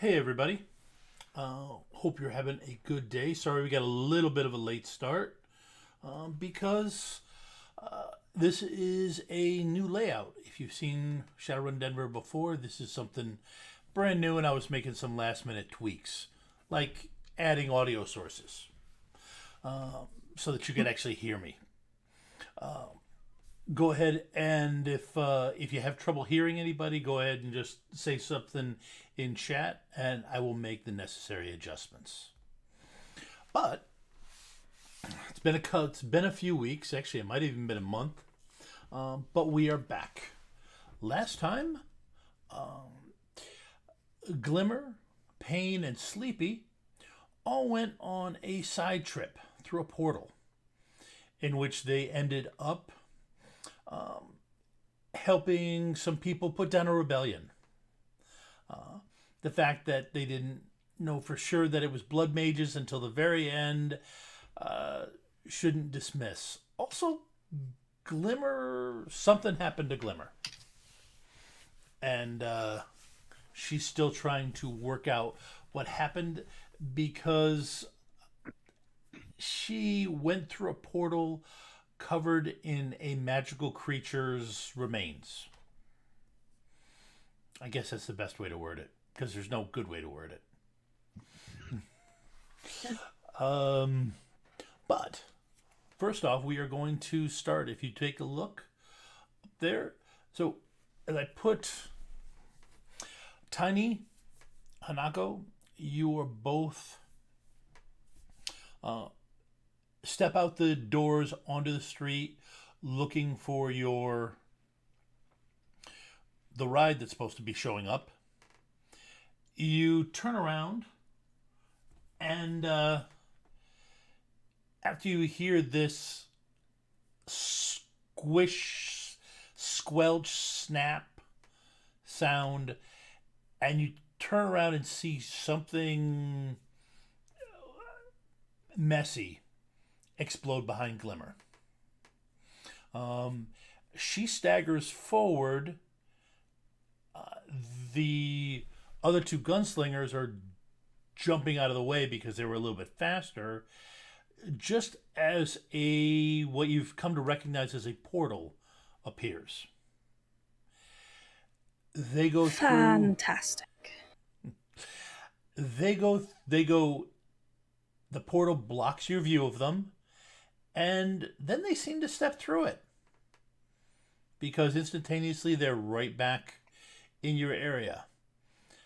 Hey everybody. Hope you're having a good day. Sorry we got a little bit of a late start because this is a new layout. If you've seen Shadowrun Denver before, this is something brand new, and I was making some last minute tweaks, like adding audio sources so that you could actually hear me. Go ahead, and if you have trouble hearing anybody, go ahead and just say something in chat, and I will make the necessary adjustments. But it's been a few weeks. Actually, it might have even been a month. But we are back. Last time, Glimmer, Pain, and Sleepy all went on a side trip through a portal, in which they ended up helping some people put down a rebellion. The fact that they didn't know for sure that it was blood mages until the very end shouldn't dismiss. Also, Glimmer, something happened to Glimmer. And she's still trying to work out what happened because she went through a portal covered in a magical creature's remains. I guess that's the best way to word it, because there's no good way to word it. But first off, we are going to start. If you take a look up there, so as I put Tiny, Hanako, you are both step out the doors onto the street looking for the ride that's supposed to be showing up. You turn around, and after you hear this squish, squelch, snap sound, and you turn around and see something messy explode behind Glimmer. She staggers forward. The other two gunslingers are jumping out of the way because they were a little bit faster, just as what you've come to recognize as a portal appears. They go Fantastic. They go. The portal blocks your view of them, and then they seem to step through it because instantaneously they're right back in your area.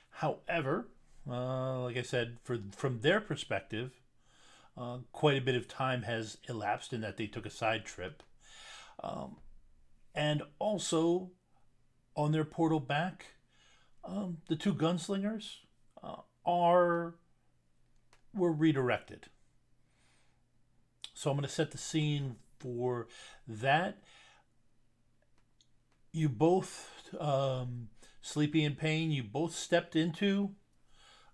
However, like I said, from their perspective, quite a bit of time has elapsed in that they took a side trip. And also, on their portal back, the two gunslingers were redirected. So I'm going to set the scene for that. You both, Sleepy and Pain, you both stepped into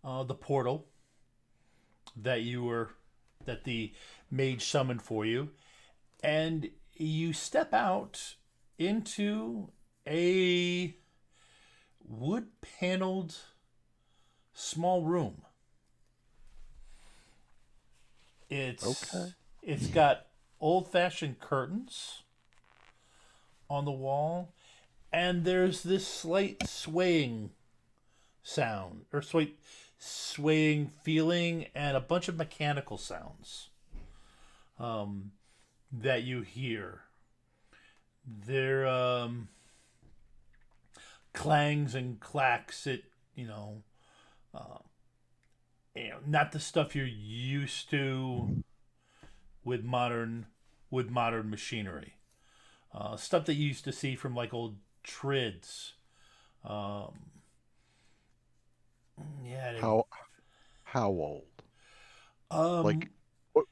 the portal that the mage summoned for you, and you step out into a wood-paneled small room. It's got old-fashioned curtains on the wall, and there's this slight swaying sound, or swaying feeling, and a bunch of mechanical sounds that you hear. They're clangs and clacks. Not the stuff you're used to with modern machinery. Stuff that you used to see from like old trids. How old? Like what?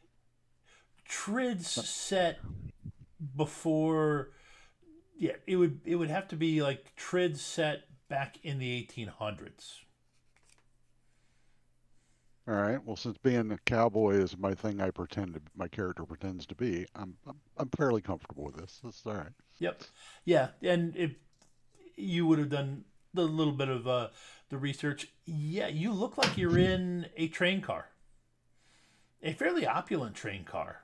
Trids set before. Yeah, it would have to be like trids set back in the 1800s. All right. Well, since being a cowboy is my thing, my character pretends to be. I'm fairly comfortable with this. That's all right. Yep. Yeah, and if you would have done the little bit of the research, yeah, you look like you're in a train car, a fairly opulent train car.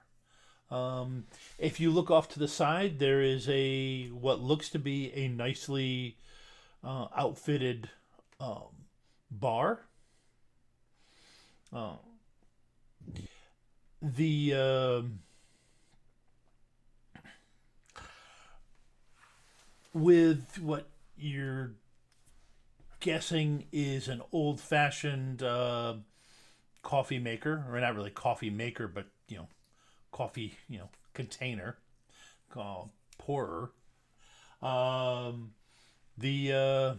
If you look off to the side, there is a what looks to be a nicely outfitted bar. Uh, the with what you're guessing is an old-fashioned coffee maker, or not really coffee maker, but coffee container called pourer. Um, the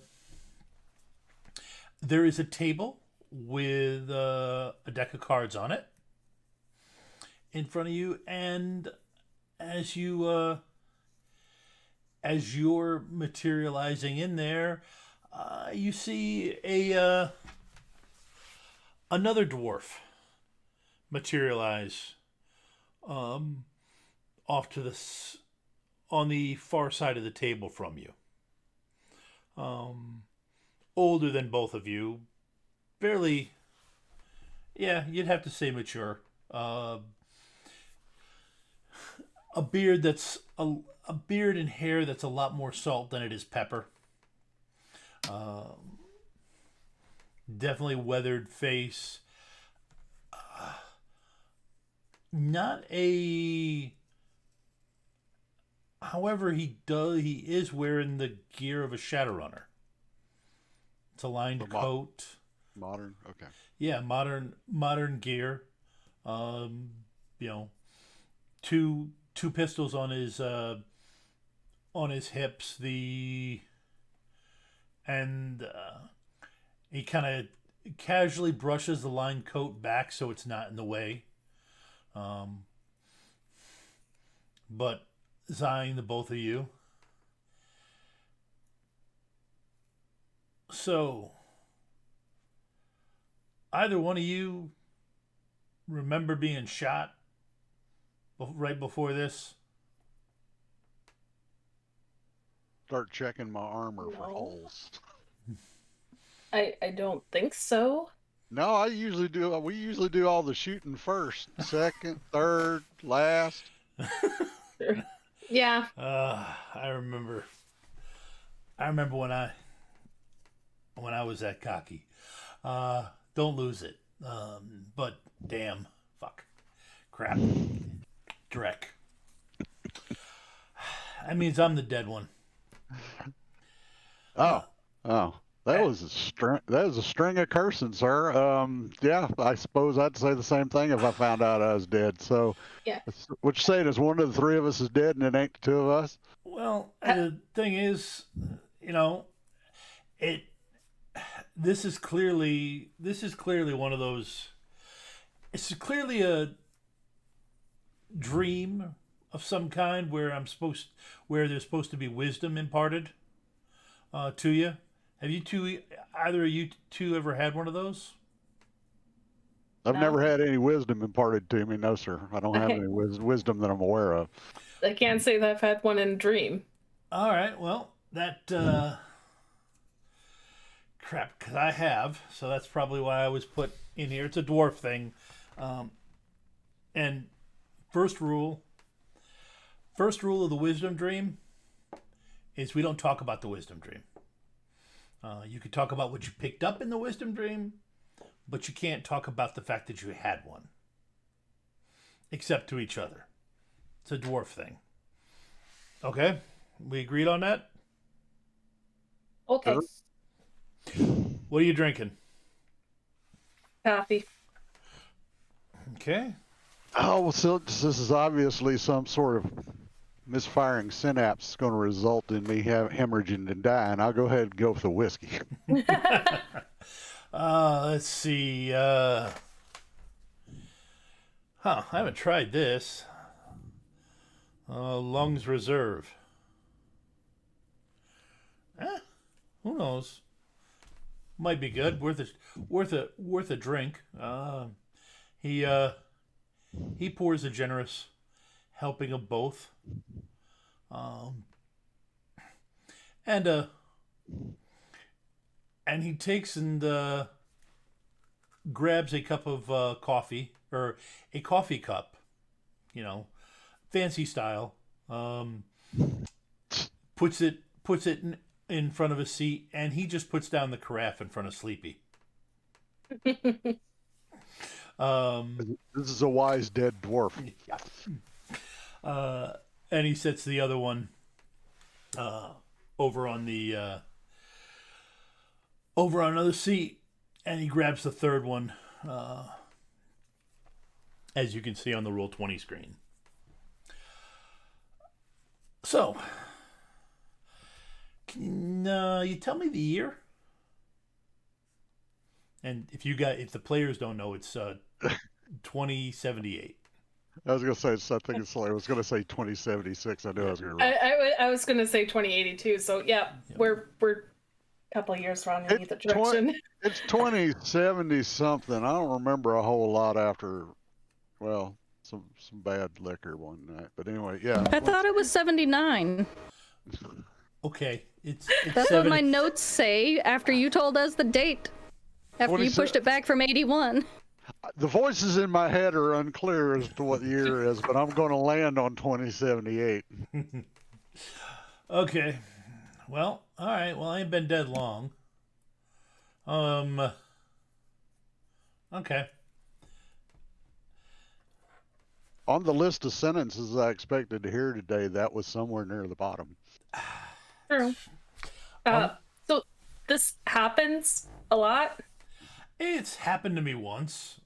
There is a table with a deck of cards on it in front of you, and as you're materializing in there, you see a another dwarf materialize um, off to on the far side of the table from you. Older than both of you, fairly, yeah, you'd have to say mature. A beard that's a beard and hair that's a lot more salt than it is pepper. Definitely weathered face. Not a. However, he is wearing the gear of a Shadowrunner. It's a lined coat. Modern, okay. Yeah, modern gear. Um, you know, two pistols on his hips. He kind of casually brushes the lined coat back so it's not in the way. But eyeing the both of you. So, either one of you remember being shot right before this? Start checking my armor for No. holes. I don't think so. No, I usually do. We usually do all the shooting first, second, third, last. Yeah. I remember when I was that cocky. Don't lose it. But damn, fuck, crap, Drek. That means I'm the dead one. Oh. That was a string of cursing, sir. Yeah, I suppose I'd say the same thing if I found out I was dead. So, Yeah. what you're saying is one of the three of us is dead, and it ain't the two of us. Well, the thing is, it. This is clearly one of those. It's clearly a dream of some kind where there's supposed to be wisdom imparted to you. Have either of you two ever had one of those? I've No. never had any wisdom imparted to me. No, sir. I don't have any wisdom that I'm aware of. I can't say that I've had one in a dream. All right. Well, that crap, because I have, so that's probably why I was put in here. It's a dwarf thing, and first rule of the wisdom dream is we don't talk about the wisdom dream. You can talk about what you picked up in the wisdom dream, but you can't talk about the fact that you had one, except to each other. It's a dwarf thing. Okay, we agreed on that. Okay. Sure. What are you drinking? Coffee. Okay. Oh, well, so this is obviously some sort of misfiring synapse going to result in me hemorrhaging and dying. I'll go ahead and go for the whiskey. Let's see. I haven't tried this. Lungs Reserve. Who knows? Might be good. Worth a drink. He pours a generous helping of both. And and he takes and grabs a cup of coffee, or a coffee cup, fancy style. Puts it in front of his seat, and he just puts down the carafe in front of Sleepy. This is a wise dead dwarf. Yeah. And he sets the other one over on another seat, and he grabs the third one, as you can see on the Roll20 screen. So, can you tell me the year? And if the players don't know, it's 2078. I was gonna say something. I was gonna say 2076. I knew I was gonna. I was gonna say 2082. So yeah, we're a couple of years wrong in either direction. It's 2070 something. I don't remember a whole lot after. Well, some bad liquor one night. But anyway, yeah. I thought it was 79. Okay, it's That's what my notes say after you told us the date. After you pushed it back from 81. The voices in my head are unclear as to what the year is, but I'm going to land on 2078. Okay. Well, all right. Well, I ain't been dead long. Okay. On the list of sentences I expected to hear today, that was somewhere near the bottom. True. So this happens a lot? It's happened to me once.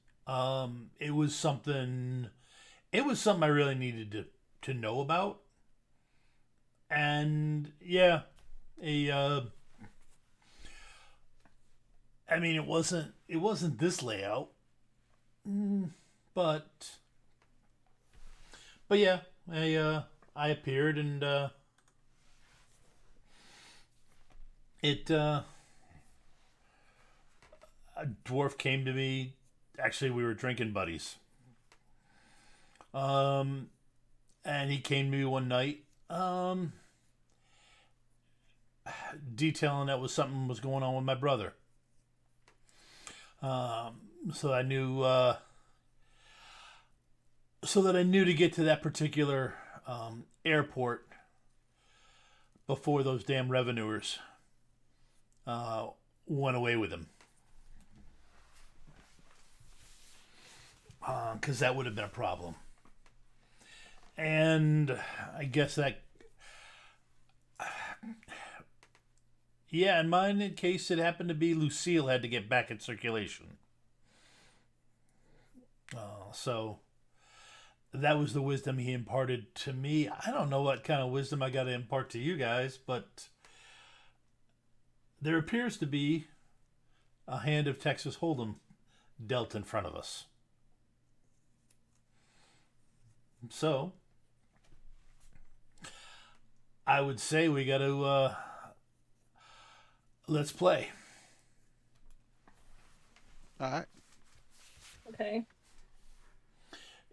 It was something I really needed to know about. And yeah, I mean, it wasn't this layout. But yeah, I appeared, and a dwarf came to me. Actually, we were drinking buddies. And he came to me one night, detailing that something was going on with my brother. So I knew, to get to that particular airport before those damn revenuers went away with him. Because that would have been a problem. And I guess that... Yeah, in my case, it happened to be Lucille had to get back in circulation. So that was the wisdom he imparted to me. I don't know what kind of wisdom I got to impart to you guys, but there appears to be a hand of Texas Hold'em dealt in front of us. So I would say we got to let's play. All right. Okay.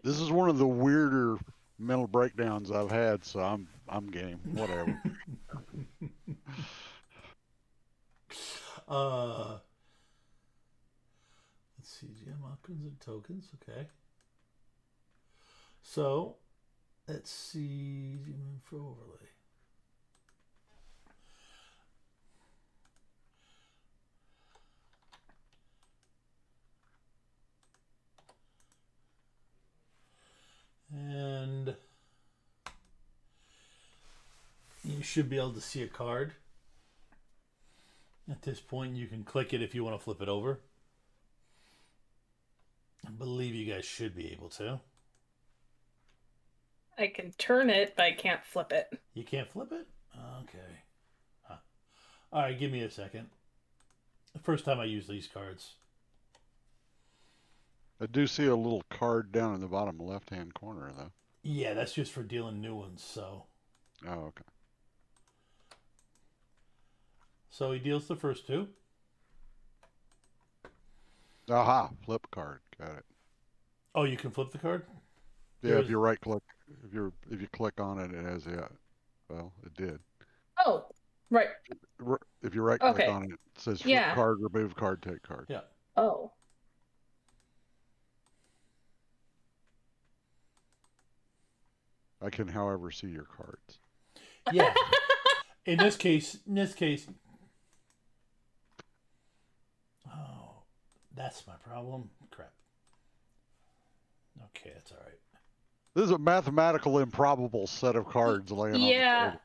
This is one of the weirder mental breakdowns I've had, so I'm game. Whatever. Let's see, gem icons and tokens. Okay. So let's see, zoom in for overlay. And you should be able to see a card. At this point, you can click it if you want to flip it over. I believe you guys should be able to. I can turn it, but I can't flip it. You can't flip it? Okay. Huh. All right, give me a second. The first time I use these cards. I do see a little card down in the bottom left-hand corner, though. Yeah, that's just for dealing new ones, so. Oh, okay. So he deals the first two. Aha, flip card. Got it. Oh, you can flip the card? Yeah, if you right click, if you click on it, it has well, it did. Oh, Right. If you right click Okay. on it, it says flip Yeah. card, remove card, take card. Yeah. Oh. I can, however, see your cards. Yeah. In this case, oh, that's my problem. Crap. Okay, that's all right. This is a mathematical improbable set of cards laying on the Yeah. table.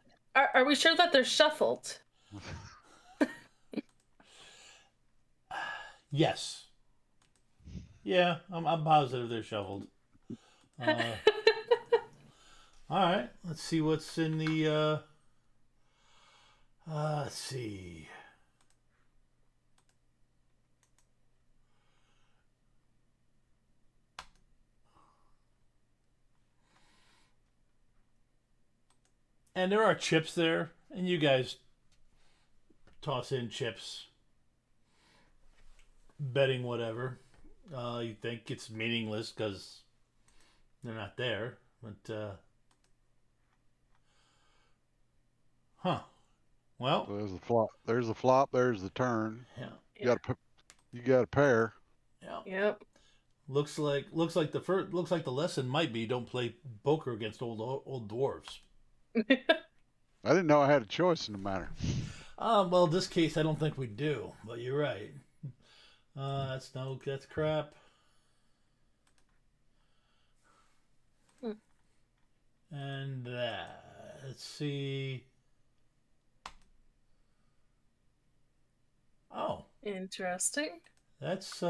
Are we sure that they're shuffled? Yes. Yeah, I'm positive they're shoveled. All right, let's see what's in the. Let's see. And there are chips there, and you guys toss in chips, betting whatever. You think it's meaningless because they're not there, but huh? Well, So there's the flop. There's the flop. There's the turn. yeah, You got a pair. yeah. Yep. Looks like the lesson might be don't play poker against old dwarves. I didn't know I had a choice in the matter. Well, in this case, I don't think we do, but you're right. That's crap. And let's see. Oh, Interesting. that's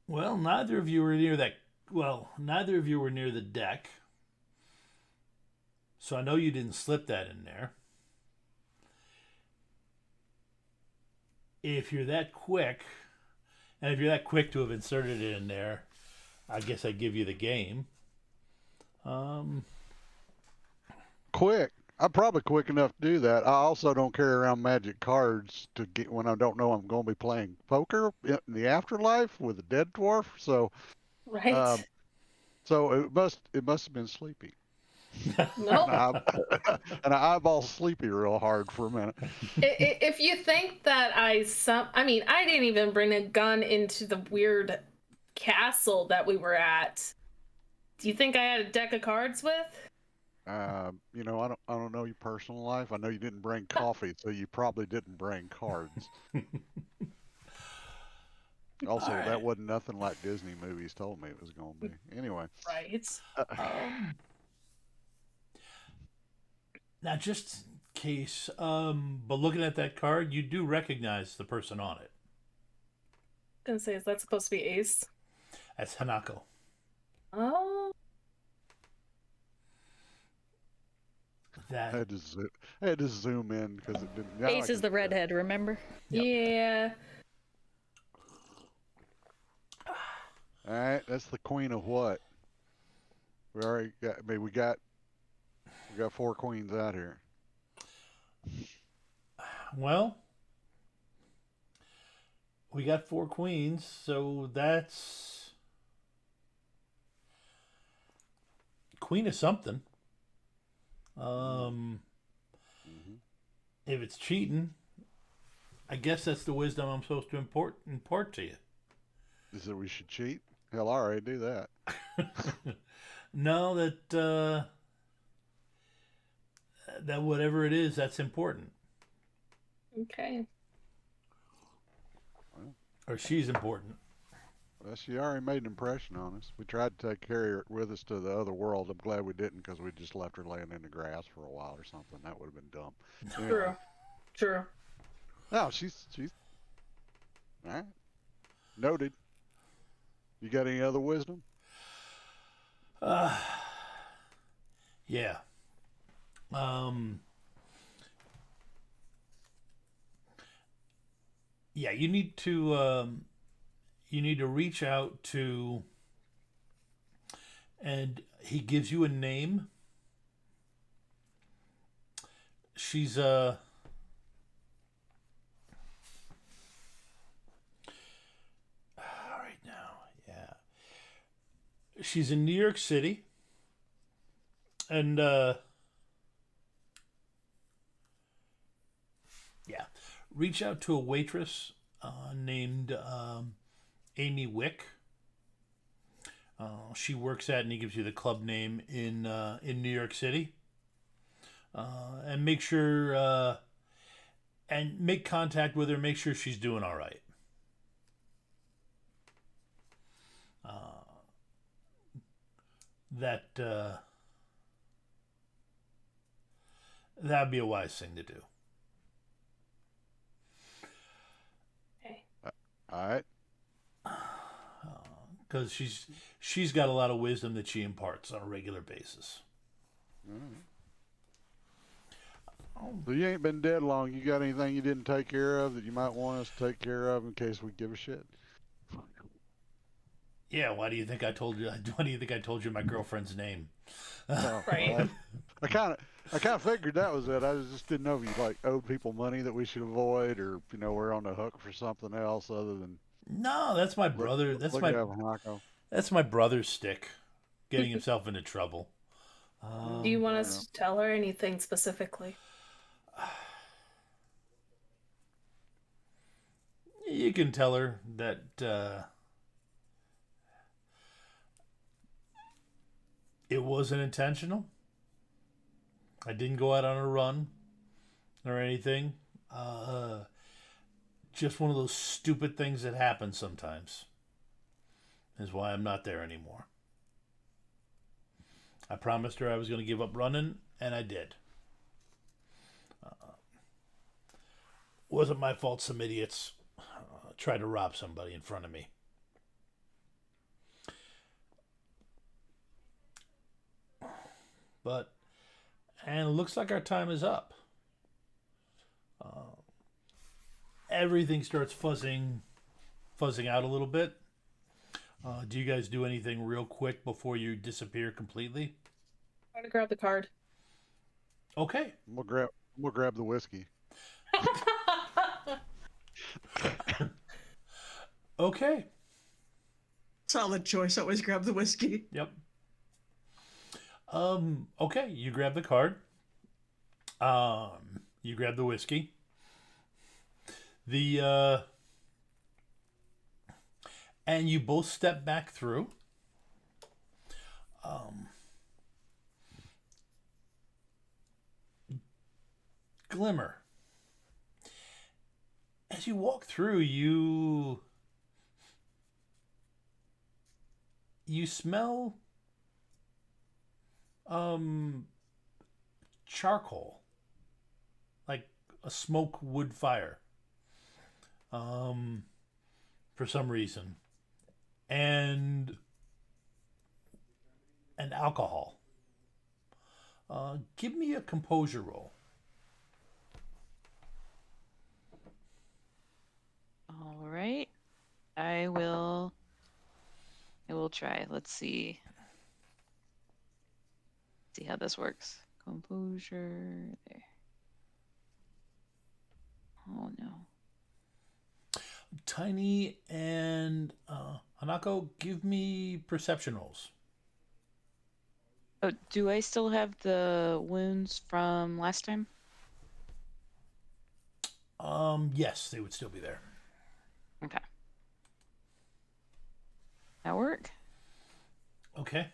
well, neither of you were near that. Well, neither of you were near the deck. So I know you didn't slip that in there. If you're that quick, and if you're that quick to have inserted it in there, I guess I'd give you the game. Quick. I'm probably quick enough to do that. I also don't carry around magic cards to get when I don't know I'm going to be playing poker in the afterlife with a dead dwarf. So, Right. so it must have been sleepy. No. And I eyeball sleepy real hard for a minute. If you think that I didn't even bring a gun into the weird castle that we were at. Do you think I had a deck of cards with? I don't know your personal life. I know you didn't bring coffee, so you probably didn't bring cards. Also, All right. that wasn't nothing like Disney movies told me it was going to be. Anyway. Right. Now, just in case, but looking at that card, you do recognize the person on it. Gonna say, is that supposed to be Ace? That's Hanako. Oh. I had to zoom in because it didn't. Now Ace is the redhead, remember? Yep. Yeah. All right, that's the queen of what? We already got. I mean, we got 4 queens out here. Well, we got 4 queens, so that's queen of something. If it's cheating, I guess that's the wisdom I'm supposed to impart to you. Is that we should cheat? Hell, I already do that. No, that whatever it is, that's important. Okay. Or she's important. Well, she already made an impression on us. We tried to take her with us to the other world. I'm glad we didn't because we just left her laying in the grass for a while or something. That would have been dumb. Anyway. True. No, she's all right. Noted. You got any other wisdom? Yeah. Yeah, you need to reach out to, and he gives you a name. she's right now, yeah. She's in New York City, and yeah, reach out to a waitress named Amy Wick. She works at, and he gives you the club name in New York City. And make sure and make contact with her. Make sure she's doing all right. That'd be a wise thing to do. Okay. All right. Because she's got a lot of wisdom that she imparts on a regular basis. So you ain't been dead long. You got anything you didn't take care of that you might want us to take care of in case we give a shit? Yeah, why do you think I told you? Why do you think I told you my girlfriend's name? No, Right. I kind of figured that was it. I just didn't know if you like owed people money that we should avoid, or we're on the hook for something else other than. No, that's my brother. That's my brother's stick, getting himself into trouble. Do you want us to tell her anything specifically? You can tell her that it wasn't intentional. I didn't go out on a run or anything. Just one of those stupid things that happen sometimes. Is why I'm not there anymore. I promised her I was going to give up running, and I did. Wasn't my fault some idiots tried to rob somebody in front of me. And it looks like our time is up. Everything starts fuzzing out a little bit. Do you guys do anything real quick before you disappear completely? I'm gonna grab the card. Okay. We'll grab the whiskey. Okay. Solid choice. Always grab the whiskey. Yep. Okay, you grab the card. You grab the whiskey. And you both step back through. Glimmer. As you walk through, you smell charcoal, like a smoke wood fire, for some reason, and alcohol. Give me a composure roll. All right. I will try. Let's see. See how this works. Composure there. Oh no. Tiny and Hanako, give me perception rolls. Oh, do I still have the wounds from last time? Yes, they would still be there. Okay. That work? Okay.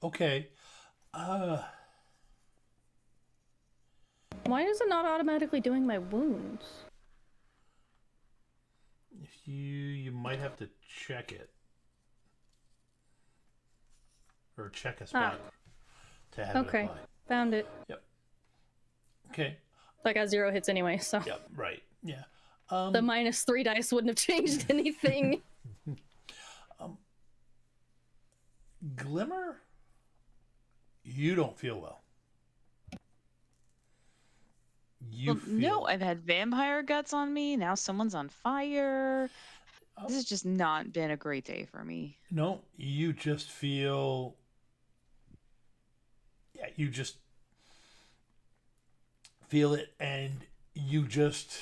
Okay. Why is it not automatically doing my wounds? If you might have to check it. Or check a spot to have it Okay, apply. found it. Yep. Okay. I got 0 hits anyway, so Yep, right. Yeah. the -3 dice wouldn't have changed anything. Glimmer, you don't feel well. No, I've had vampire guts on me. Now someone's on fire. This has just not been a great day for me. No, you just feel. Yeah, you just feel it, and you just.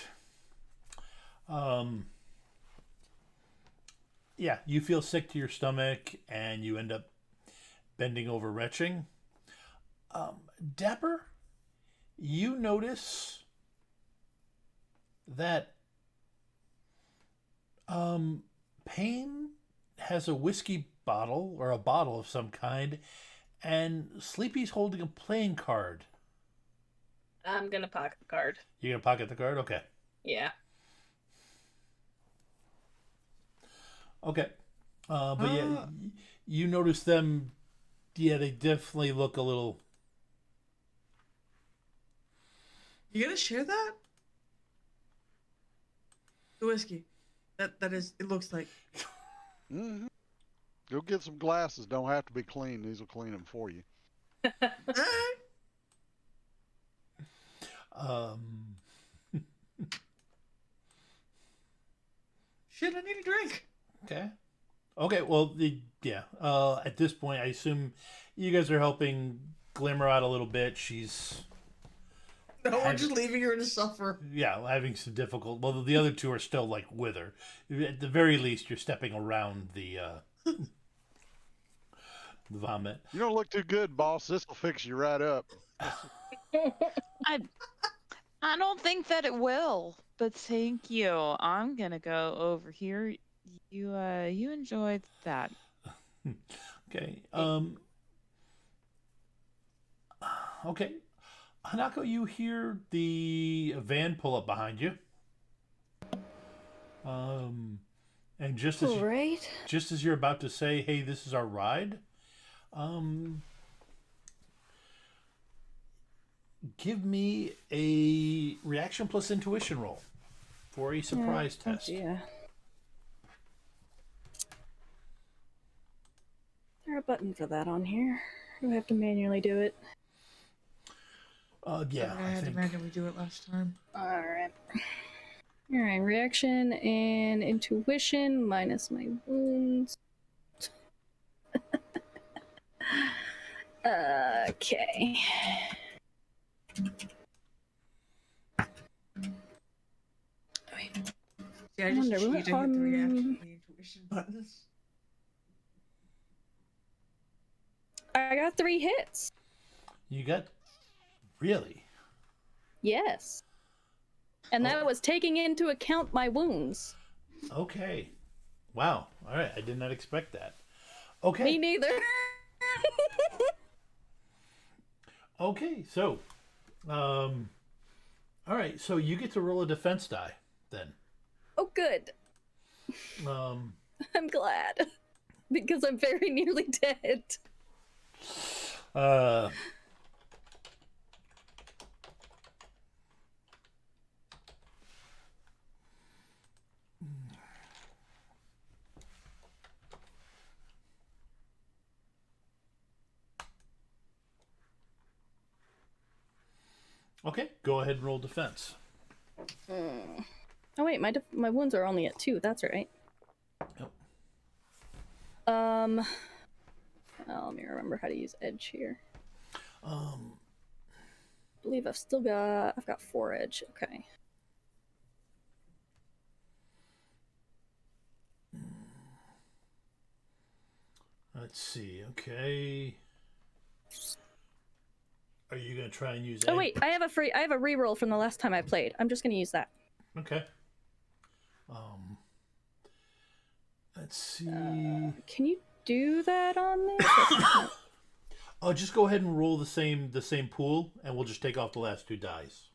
Yeah, you feel sick to your stomach, and you end up bending over, retching. Dapper, you notice that Payne has a whiskey bottle or a bottle of some kind, and Sleepy's holding a playing card. I'm gonna pocket the card. You're gonna pocket the card? Okay. Yeah. Okay. But yeah, you notice them. Yeah, they definitely look a little. You gonna share that? The whiskey. That is. It looks like. Mm-hmm. Go get some glasses. Don't have to be clean. These will clean them for you. Shit, I need a drink. Okay. Okay. Well, yeah. At this point, I assume you guys are helping Glimmer out a little bit. She's. No, we're just leaving her to suffer. Yeah, having some difficult. Well, the other two are still like with her. At the very least, you're stepping around the vomit. You don't look too good, boss. This will fix you right up. I don't think that it will, but thank you. I'm gonna go over here. You enjoyed that. Okay. Okay. Hanako, you hear the van pull up behind you. And just as Right. just as you're about to say, "Hey, this is our ride," give me a reaction plus intuition roll for a surprise test. Yeah. Is there a button for that on here? Do I have to manually do it? Yeah, I I had to think. randomly do it last time. Alright. Alright, reaction and intuition minus my wounds. Okay. Wait, Yeah, I I just wonder, need will you it to hit the reaction harm- and the intuition buttons. I got 3 hits. You got really. Yes. And that was taking into account my wounds. Okay. Wow. All right. I did not expect that. Me Okay. neither. Okay. So, all right. So you get to roll a defense die then. Oh, good. Um, I'm glad. Because I'm very nearly dead. uh, okay. Go ahead and roll defense. Oh wait, my wounds are only at 2. That's right. Yep. Well, let me remember how to use edge here. I believe I've got 4 edge. Okay. Let's see. Okay. Are you gonna try and use? Oh wait, I have a reroll from the last time I played. I'm just gonna use that. Okay. Let's see. Can you do that on this? Oh, just go ahead and roll the same pool, and we'll just take off the last 2 dice.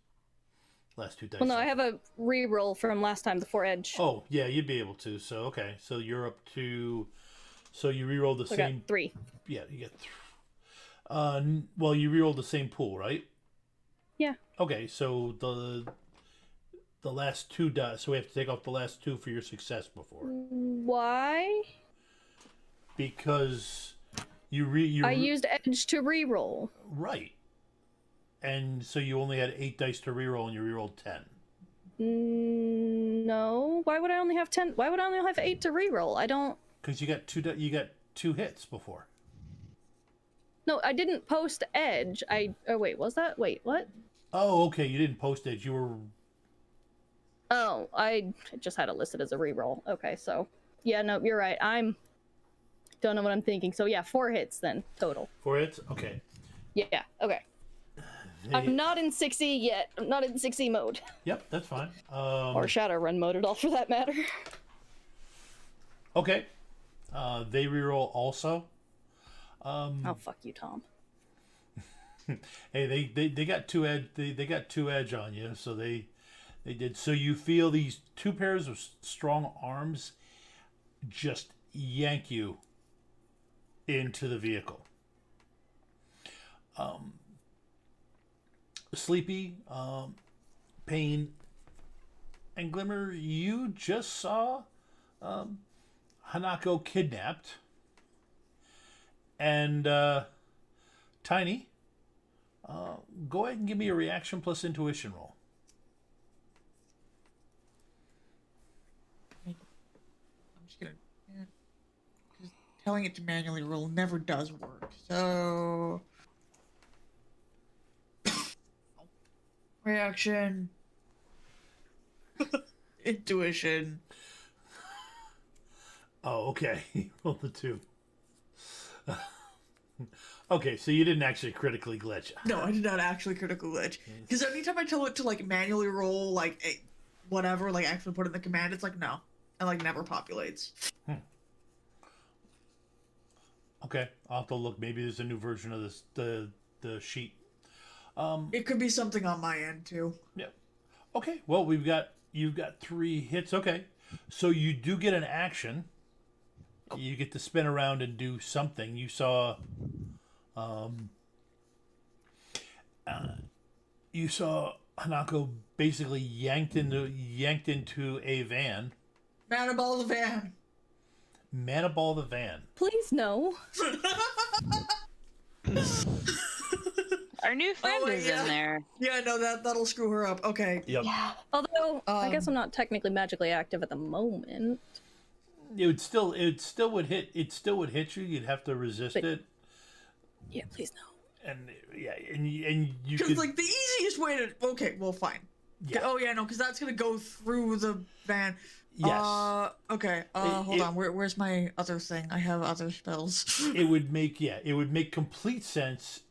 Last 2 dice. Well, no, I have a reroll from last time, the 4 edge. Oh, yeah, you'd be able to. So okay, so you're up to. So you reroll the So I same. got 3. Yeah, you get. Well, you rerolled the same pool, right? Yeah. Okay, so the last 2 dice. So we have to take off the last 2 for your success before. Why? Because you I used edge to reroll. right, and so you only had 8 dice to reroll, and you rerolled 10. No. Why would I only have 10? Why would I only have 8 to reroll? I don't. Because you got two hits before. No, I didn't post edge. Oh wait, was that? Wait, what? Oh, okay. You didn't post it. You were. Oh, I just had it listed as a reroll. Okay, so yeah, no, you're right. Don't know what I'm thinking. So yeah, 4 hits then total. 4 hits. Okay. Yeah. Okay. I'm not in 6E yet. I'm not in 6E mode. Yep, that's fine. Or Shadowrun mode at all, for that matter. Okay. They reroll also. Oh fuck you, Tom. Hey, they got 2 edge. They got 2 edge on you, so they did. So you feel these 2 pairs of strong arms just yank you into the vehicle. Sleepy, Pain, and Glimmer, you just saw Hanako kidnapped. And Tiny, go ahead and give me a reaction plus intuition roll. I'm just gonna. Yeah, 'cause telling it to manually roll never does work. So. Reaction. Intuition. Oh, okay. Roll the 2. Okay, so you didn't actually critically glitch. No, I did not actually critical glitch. Because anytime I tell it to like manually roll like whatever, like actually put in the command, it's like no, and like never populates. Okay, I'll have to look. Maybe there's a new version of this the sheet. It could be something on my end too. Yep. Okay. Well, you've got 3 hits. Okay, so you do get an action. You get to spin around and do something. You saw, Hanako basically yanked into a van. Manaball the van. Manaball the van. Please no. Our new friend wait, is yeah. in there. Yeah, no, that'll screw her up. Okay. Yep. Yeah. Although I guess I'm not technically magically active at the moment. It still would hit you. You'd have to resist But- it, Yeah, please no. and yeah, and you Because could like the easiest way to. Okay, well, fine. Yeah. Oh yeah, no, because that's gonna go through the van. yes. Okay. Hold on. Where's my other thing? I have other spells. It would make complete sense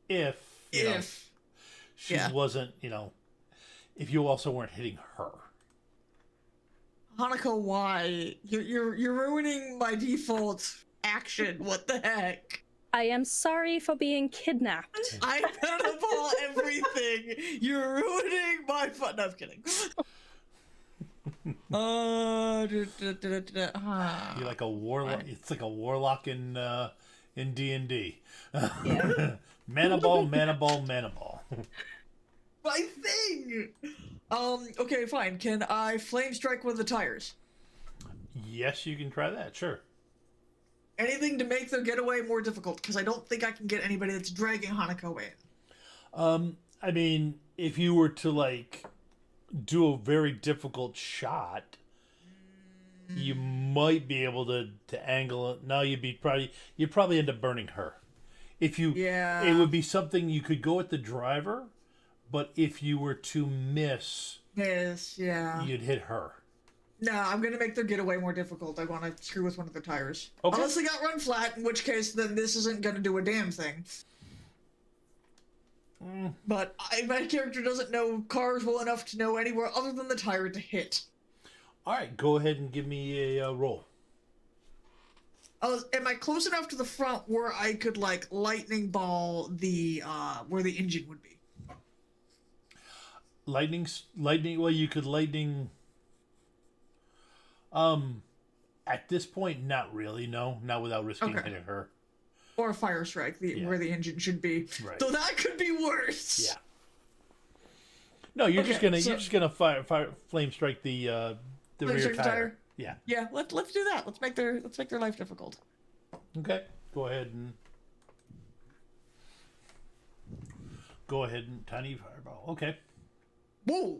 if she yeah. wasn't if you also weren't hitting her. Hanako, why? You're ruining my default action. What the heck? I am sorry for being kidnapped. I Manaball everything. You're ruining my fun. No, I'm kidding. You're like a warlock. It's like a warlock in D&D. Yeah. Manaball. My thing. Okay, fine. Can I flame strike one of the tires? Yes, you can try that. Sure. Anything to make their getaway more difficult, because I don't think I can get anybody that's dragging Hanako in. I mean, if you were to like do a very difficult shot, you might be able to angle it. No, you'd probably end up burning her. If you, Yeah. it would be something you could go at the driver, but if you were to miss, Yes, yeah. you'd hit her. No, I'm gonna make their getaway more difficult. I want to screw with one of the tires. Okay. Unless they got run flat, in which case then this isn't gonna do a damn thing. But my character doesn't know cars well enough to know anywhere other than the tire to hit. All right, go ahead and give me a roll. Am I close enough to the front where I could like lightning ball the where the engine would be? Lightning. Well, you could lightning. At this point, not really. No, not without risking Okay. hitting her. Or fire strike, Yeah. where the engine should be. Right. So that could be worse. Yeah. No, you're just Okay, gonna so- you're just gonna flame strike the Flame rear strike the tire. tire? Yeah. Yeah, let's do that. Let's make their life difficult. Okay. Go ahead and tiny fireball. Okay. Whoa.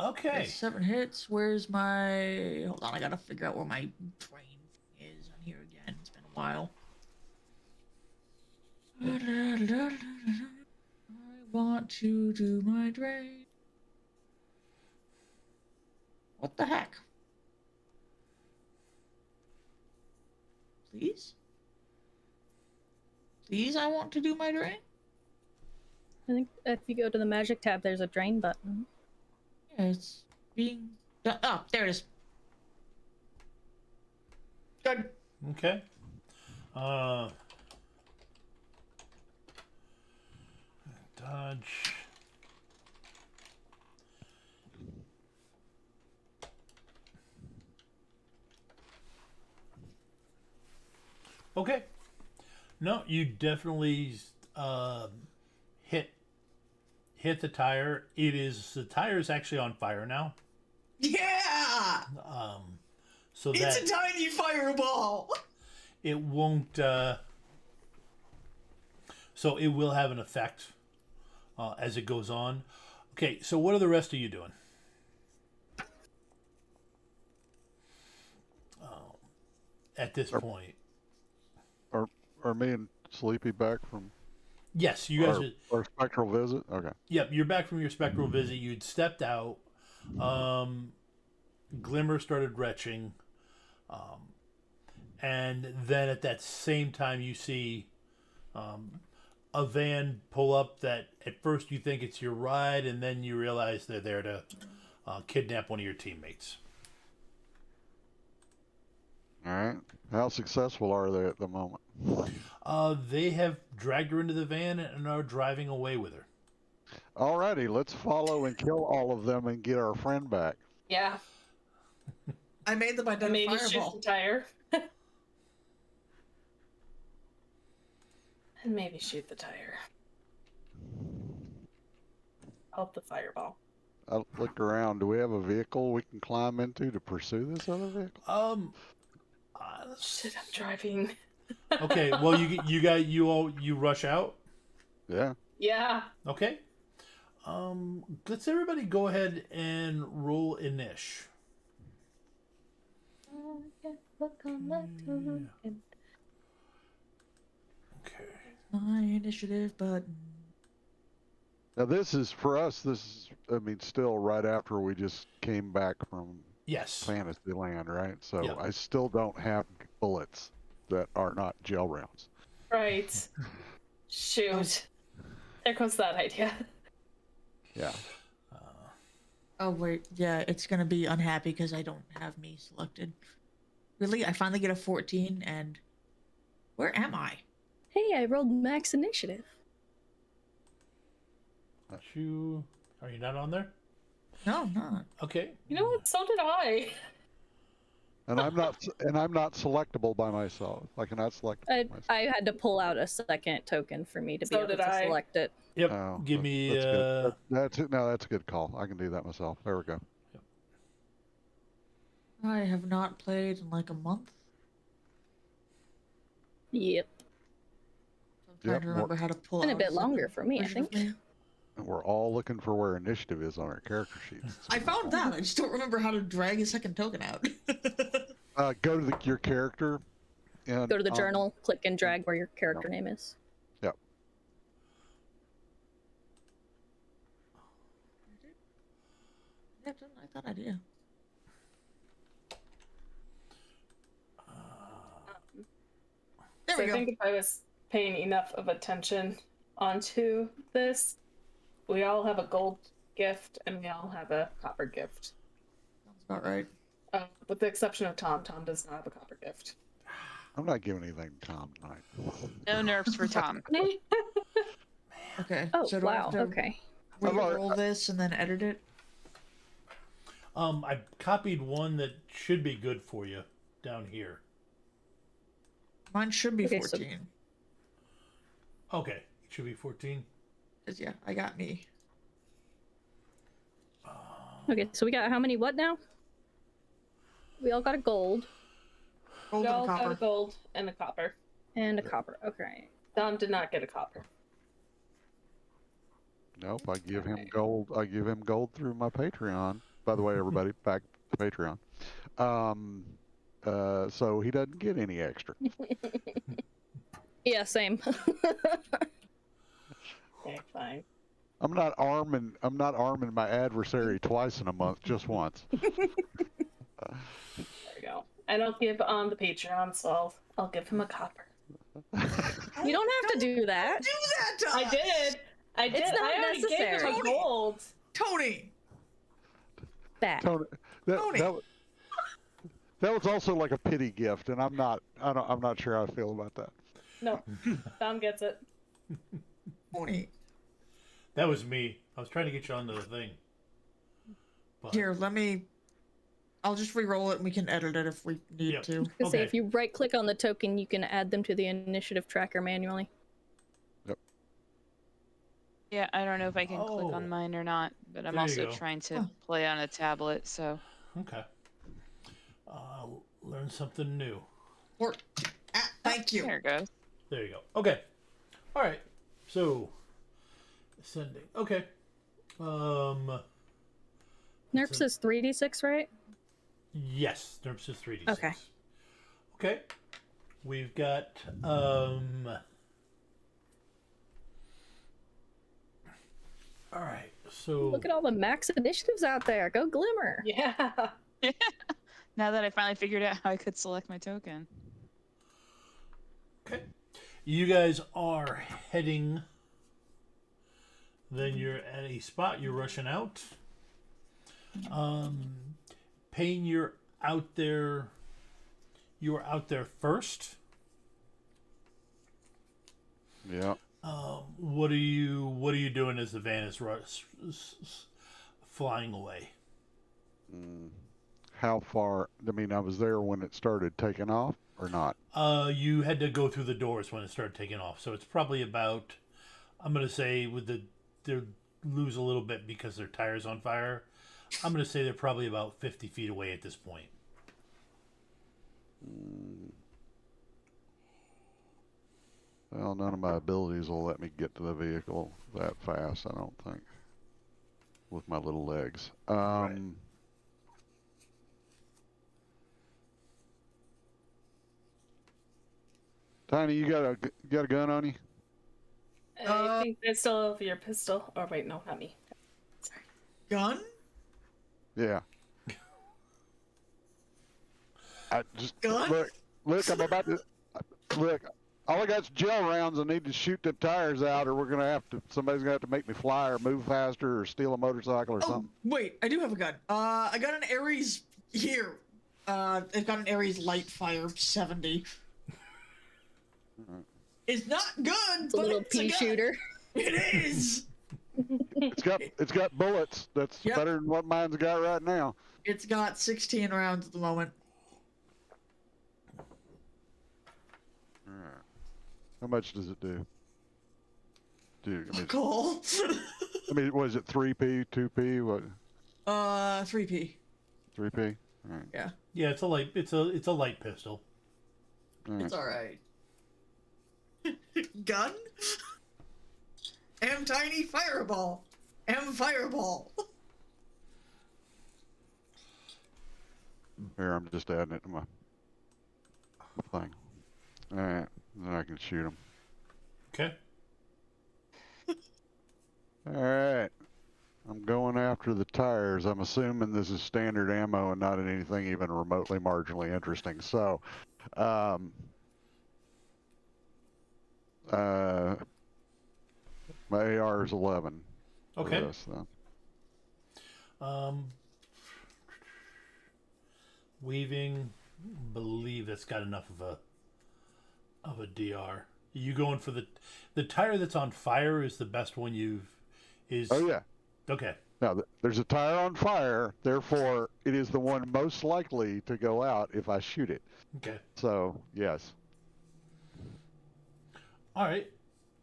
Okay. That's 7 hits. Where's my... Hold on, I gotta figure out where my drain is on here again. It's been a while. I want to do my drain. What the heck? Please? Please, I want to do my drain? I think if you go to the magic tab, there's a drain button. Yeah, it's being done. Oh, there it is. Good. Okay. Dodge. Okay. No, you definitely hit the tire. The tire is actually on fire now. Yeah! So It's that a tiny fireball! it won't. So it will have an effect as it goes on. Okay, so what are the rest of you doing? At this point, Are me and Sleepy back from yes, you guys. our spectral visit? Okay. Yep, you're back from your spectral visit. You'd stepped out. Glimmer started retching. And then at that same time, you see a van pull up that at first you think it's your ride, and then you realize they're there to kidnap one of your teammates. All right. How successful are they at the moment? They have dragged her into the van and are driving away with her. Alrighty, let's follow and kill all of them and get our friend back. Yeah. I made them identify Maybe shoot fireball. the tire. And maybe shoot the tire. Help the fireball. I look around. Do we have a vehicle we can climb into to pursue this other vehicle? Shit, I'm driving. Okay, well you rush out. Yeah. Yeah. Okay. Let's everybody go ahead and roll Inish. Okay. My initiative button. Now this is for us. This is, I mean, still right after we just came back from Yes. Fantasyland, right? So Yep. I still don't have bullets that are not gel rounds. Right. Shoot. There goes that idea. Yeah. Oh, wait. Yeah, it's gonna be unhappy because I don't have me selected. Really? I finally get a 14, and... Where am I? Hey, I rolled max initiative. Are you not on there? No, I'm not. Okay. You know what? So did I. And I'm not selectable by myself. I cannot select myself. I had to pull out a second token for me to be So able did to I. select it. Yep. Oh, Give me that's good. That's it. No, that's a good call. I can do that myself. There we go. I have not played in like a month. Yep. I'm trying Yep, to remember how to pull Been a out bit second longer for me, I version of think. me. And we're all looking for where initiative is on our character sheets. I found that. I just don't remember how to drag a second token out. Go to your character. And Go to the journal, click and drag where your character name is. Yep. Yeah, I like that idea. There So we I go. think if I was paying enough of attention onto this, we all have a gold gift and we all have a copper gift. Sounds about right. With the exception of Tom. Tom does not have a copper gift. I'm not giving anything to Tom tonight. No nerfs for Tom. Okay. Oh, so do I have wow. to Okay. re-roll this and then edit it? I copied one that should be good for you down here. Mine should be Okay, so- 14. Okay. It should be 14. Cause yeah, I got me. Okay, so we got how many what now? We all got a gold Gold We and all got a copper. gold and a copper. and a copper. Okay. Tom did not get a copper. Nope, I give him gold. I give him gold through my Patreon. By the way, everybody, back to Patreon. So he doesn't get any extra. Yeah, same. Okay, fine. I'm not arming my adversary twice in a month, just once. There we go. I don't give on the Patreon, so I'll give him a copper. You don't have to do that. Do that to I us! did. I did. It's not I already gave him necessary. a gold. Tony! That. Tony, Tony. that was also like a pity gift, and I'm not sure how I feel about that. No, Dom gets it. Tony. That was me. I was trying to get you onto the thing. But, Here, I'll just re-roll it and we can edit it if we need Yep. to. Say if you right click on the token, you can add them to the initiative tracker manually. Yeah, I don't know if I can click Oh. on mine or not, but I'm There you also go. trying to Oh. play on a tablet, so. Okay. Learn something new. Or, thank you. There it goes. There you go. Okay. All right. So, ascending. Okay. Nerf says 3d6, right? Yes, NERPS is 3d6. Okay. Okay. We've got all right. So Look at all the max initiatives out there. Go Glimmer. Yeah. Now that I finally figured out how I could select my token. okay. You guys are heading. Then you're at a spot. You're rushing out. Payne, you're out there. You were out there first. Yeah. What are you doing as the van is flying away? How far? I mean, I was there when it started taking off, or not? You had to go through the doors when it started taking off, so it's probably about. I'm gonna say they lose a little bit because their tire's on fire. I'm gonna say they're probably about 50 feet away at this point. Well, none of my abilities will let me get to the vehicle that fast, I don't think. With my little legs. Right. Tiny, you got a gun on you? I think I still have your pistol. Oh wait, no, not me. Sorry. Gun? Yeah. I just Gun? look. I'm about to look. All I got's gel rounds. I need to shoot the tires out, or somebody's gonna have to make me fly, or move faster, or steal a motorcycle, or Oh, something. wait, I do have a gun. I got an Ares here. I've got an Ares light fire 70. It's not good, It's a but little it's a pea gun. shooter. It is. It's got bullets. That's Yep. better than what mine's got right now. It's got 16 rounds at the moment. Alright. How much does it do? Dude, Cool. was it 3p, 2p, what? 3p. 3p? Alright. Yeah, Yeah, it's a light pistol. it's all right. Gun? M tiny fireball. M fireball. Here, I'm just adding it to my thing. Alright, then I can shoot him. Okay. Alright. I'm going after the tires. I'm assuming this is standard ammo and not anything even remotely marginally interesting. So, my AR is 11. for Okay. this, then. Weaving, believe that's got enough of a DR. You going for the tire that's on fire is the best one is. Oh, yeah. Okay. Now, there's a tire on fire, therefore, it is the one most likely to go out if I shoot it. Okay. So, yes. All right.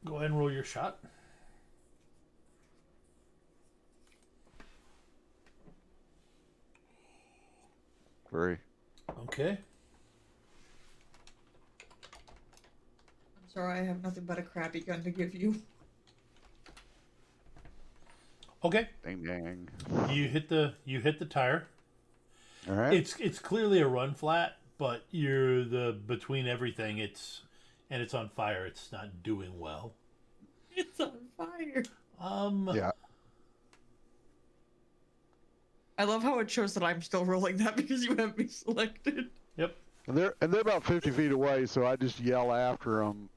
Go ahead and roll your shot. Very. Okay. I'm sorry, I have nothing but a crappy gun to give you. Okay. Ding dang. You hit the tire. All right. It's clearly a run flat, but you're between everything. It's on fire. It's not doing well. It's on fire. Yeah. I love how it shows that I'm still rolling that because you have me selected. Yep. And they're about 50 feet away, so I just yell after them.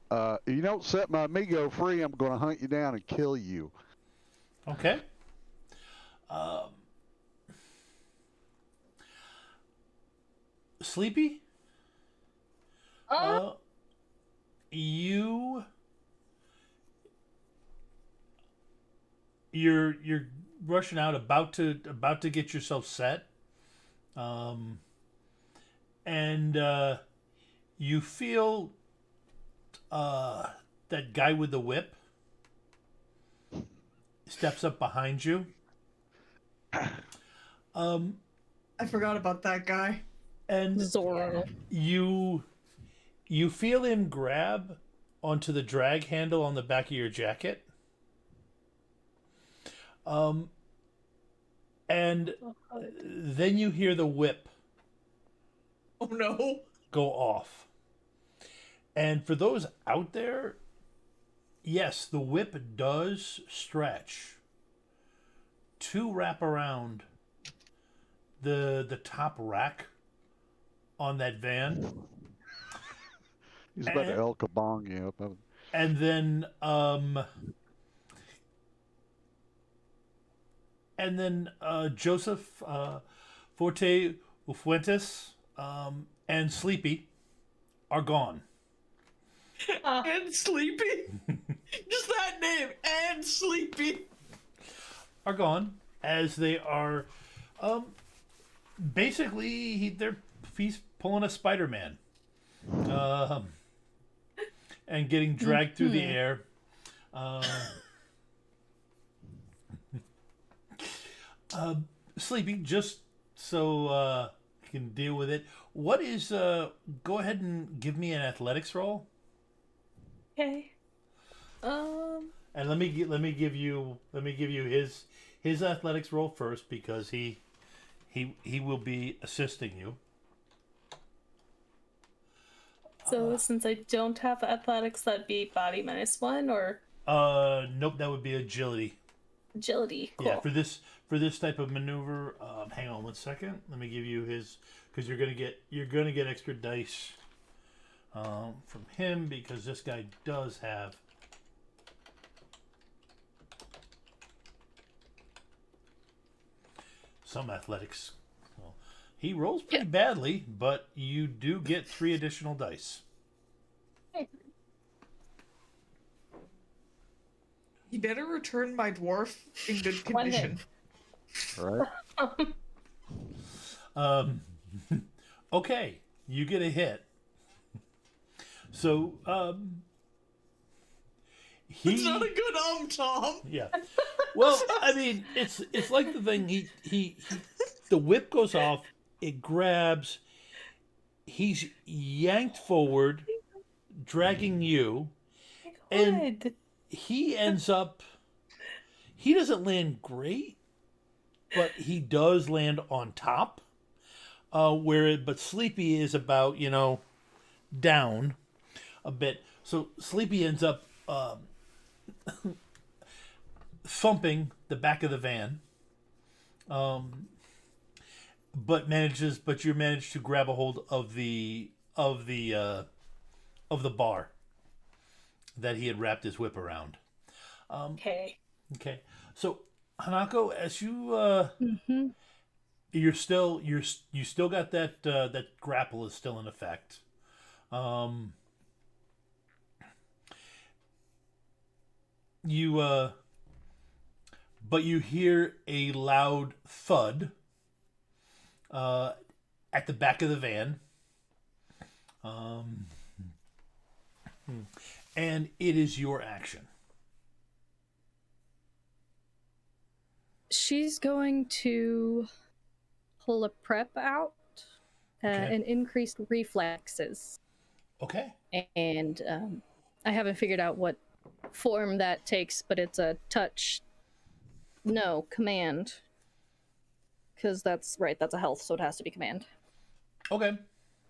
If you don't set my amigo free, I'm going to hunt you down and kill you. Okay. Sleepy? You're rushing out, about to get yourself set, and you feel that guy with the whip steps up behind you. I forgot about that guy. And Zorro. you feel him grab onto the drag handle on the back of your jacket. And then you hear the whip Oh no. go off. And for those out there, yes, the whip does stretch to wrap around the top rack on that van. He's about to El Kabong you up. And then Joseph Forte Ufuentes and Sleepy are gone. And Sleepy. Just that name. And Sleepy. Are gone, as they are basically he's pulling a Spider-Man and getting dragged through the air. Sleepy, just so you can deal with it. What is go ahead and give me an athletics roll. Okay. And let me give you his athletics roll first, because he will be assisting you. So since I don't have athletics, that'd be body -1 or Nope, that would be agility. agility. Cool. Yeah, for this type of maneuver. Hang on 1 second. Let me give you his, because you're gonna get extra dice from him, because this guy does have some athletics. Well, he rolls pretty badly, but you do get 3 additional dice. He better return my dwarf in good One condition. Right? Okay, you get a hit. So It's not a good Tom. Yeah. Well, I mean, it's like the thing. He the whip goes off. It grabs. He's yanked forward, dragging you, and Good. he ends up. He doesn't land great, but he does land on top. But Sleepy is about down a bit. So Sleepy ends up thumping the back of the van, but you manage to grab a hold of the bar that he had wrapped his whip around. Okay. Okay, so Hanako, as you you still got that grapple is still in effect. But you hear a loud thud at the back of the van. And it is your action. She's going to pull a prep out and increased reflexes. Okay. And I haven't figured out what form that takes, but it's a touch No, command. Because that's right, that's a health, so it has to be command. Okay.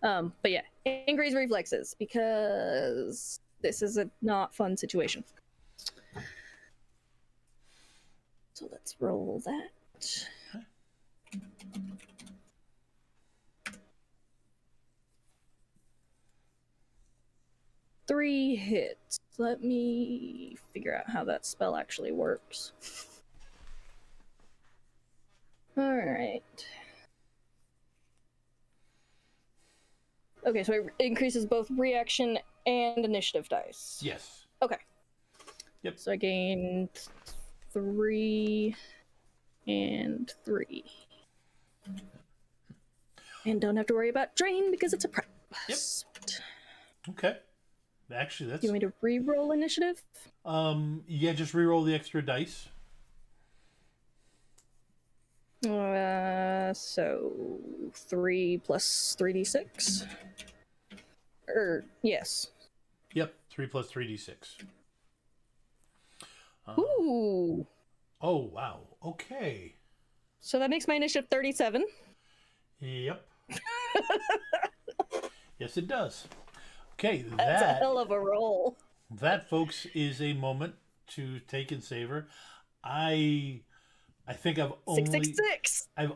But yeah, increase reflexes because this is a not fun situation. So let's roll that. Three hits. Let me figure out how that spell actually works. All right. Okay, so it increases both reaction and initiative dice. Yes. Okay. Yep. So I gain 3 and 3. And don't have to worry about drain because it's a prep. Yep. Sweet. Okay. Actually, that's. Do you want me to re-roll initiative? Yeah, just re-roll the extra dice. So 3 plus 3d6. Yes. Yep, 3 plus 3d6. Ooh. Oh, wow. Okay. So that makes my initiative 37. Yep. Yes, it does. Okay, That's a hell of a roll. that, folks, is a moment to take and savor. I think I've only 666. I've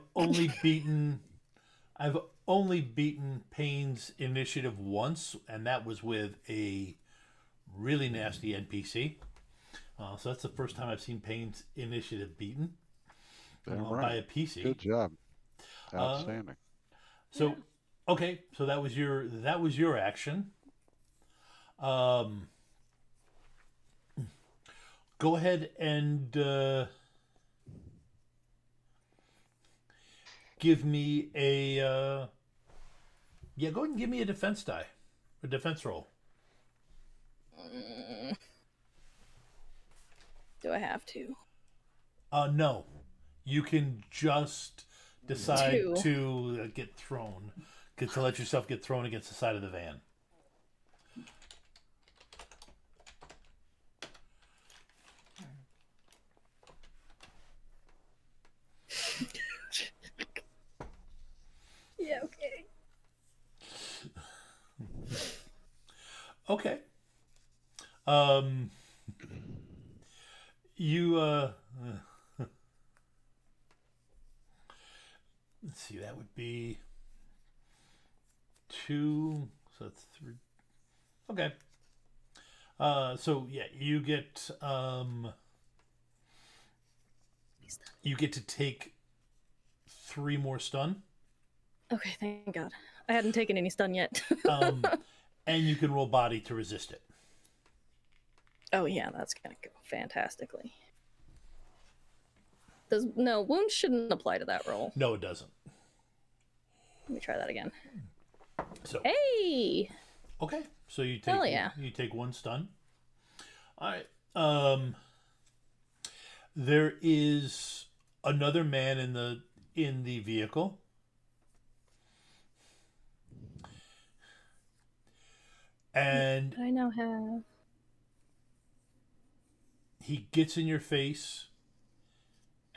only beaten Payne's initiative once, and that was with a really nasty NPC. So that's the first time I've seen Payne's initiative beaten by a PC. Good job. Outstanding. So, okay, so that was your action. Go ahead and give me a go ahead and give me a defense die, a defense roll. Do I have to? No, you can just decide 2. to get thrown, to let yourself get thrown against the side of the van. Yeah, okay. Okay. You let's see, that would be 2, so that's 3. Okay. So yeah, you get to take 3 more stun. Okay, thank God. I hadn't taken any stun yet. And you can roll body to resist it. Oh yeah, that's gonna go fantastically. No, wounds shouldn't apply to that roll. No, it doesn't. Let me try that again. So Hey! okay, so you take Hell yeah. you take 1 stun. All right. There is another man in the vehicle. And I now have... he gets in your face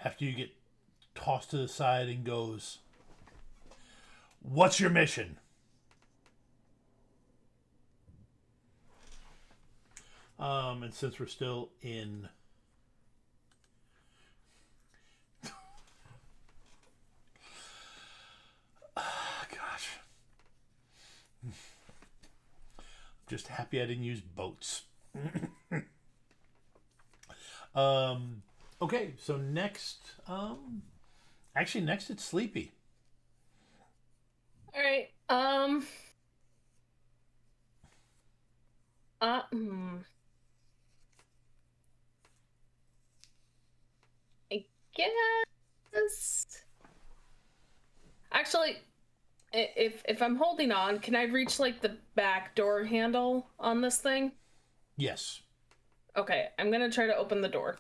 after you get tossed to the side and goes, "What's your mission?" And since we're still in gosh. Just happy I didn't use boats. Okay, so next, actually next it's Sleepy. All right. I guess. Actually, if I'm holding on, can I reach like the back door handle on this thing? Yes. Okay, I'm gonna try to open the door.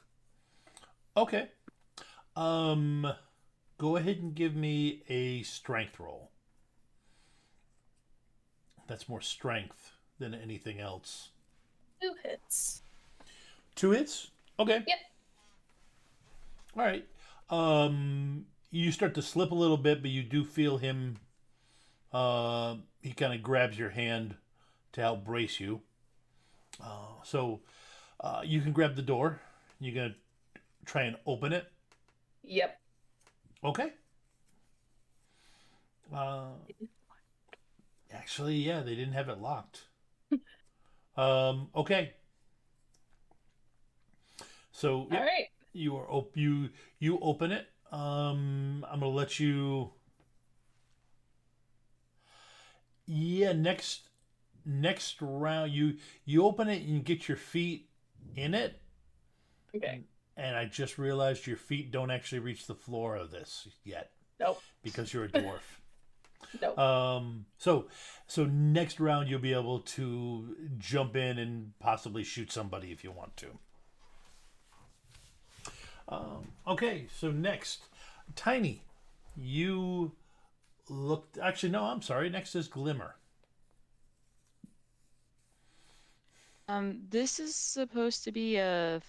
Okay. Go ahead and give me a strength roll. That's more strength than anything else. 2 hits. 2 hits? Okay. Yep. All right. You start to slip a little bit, but you do feel him. He kind of grabs your hand to help brace you. So you can grab the door. You're gonna try and open it. Yep. Okay. Actually, yeah, they didn't have it locked. Okay. So All right. you are you open it. I'm gonna let you. Yeah, next round you open it and you get your feet in it, Okay. and I just realized your feet don't actually reach the floor of this yet Nope. because you're a dwarf. Nope. So next round you'll be able to jump in and possibly shoot somebody if you want to. Okay, so next, Tiny, you looked. Actually, no, I'm sorry. Next is Glimmer. This is supposed to be a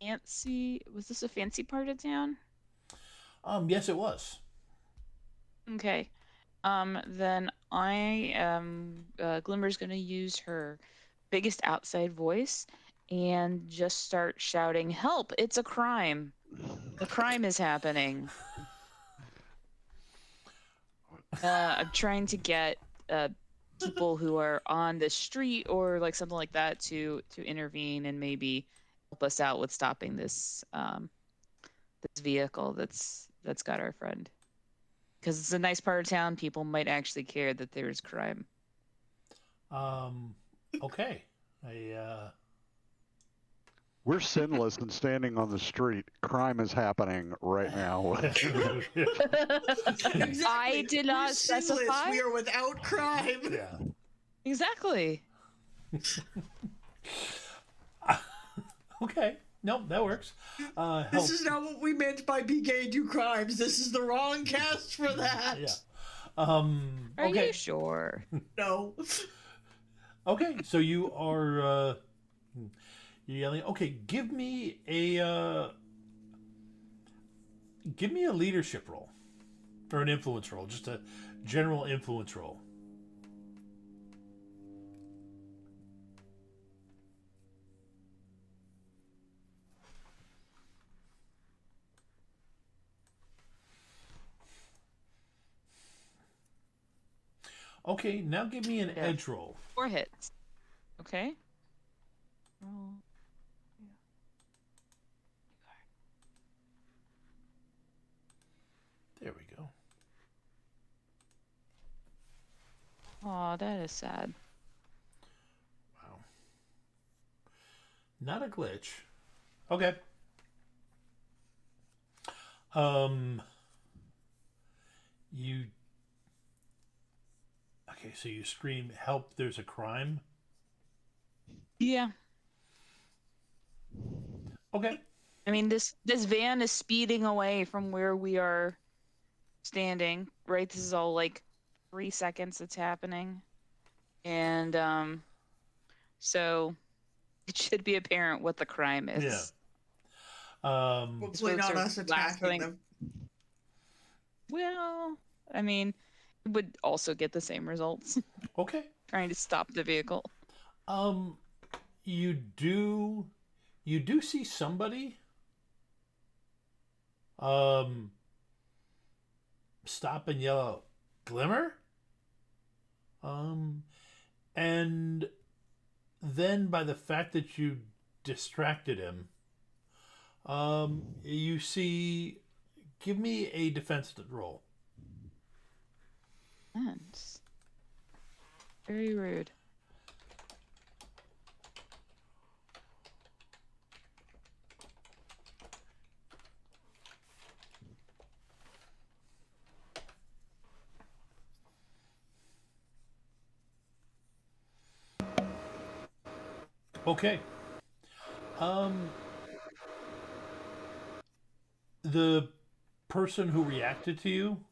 fancy. Was this a fancy part of town? Yes, it was. Okay. Then I am. Glimmer's gonna use her biggest outside voice and just start shouting, "Help! It's a crime! A crime is happening!" I'm trying to get people who are on the street or like something like that to intervene and maybe help us out with stopping this this vehicle that's got our friend. Because it's a nice part of town, people might actually care that there's crime. Okay. We're sinless and standing on the street. Crime is happening right now. Exactly. I did not We're sinless. specify. We are without crime. Yeah. Exactly. Okay. Nope, that works. Help. This is not what we meant by be gay, do crimes. This is the wrong cast for that. Yeah. Are Okay. you sure? No. Okay. So you are you're yelling. Okay. Give me a leadership roll or an influence roll. Just a general influence roll. Okay, now give me an Yeah. edge roll. 4 hits. Okay. Roll. There we go. Oh, that is sad. Wow. Not a glitch. Okay. You. Okay, so you scream, "Help! There's a crime." Yeah. Okay. I mean, this van is speeding away from where we are standing, right? This is all like 3 seconds it's happening. And so it should be apparent what the crime is. Yeah. Hopefully folks not are us attacking lassoing- them. Well, I mean, it would also get the same results Okay. trying to stop the vehicle. You do see somebody stop and yell out, "Glimmer?" And then by the fact that you distracted him, you see, give me a defense roll. That's very rude. Okay. The person who reacted to you,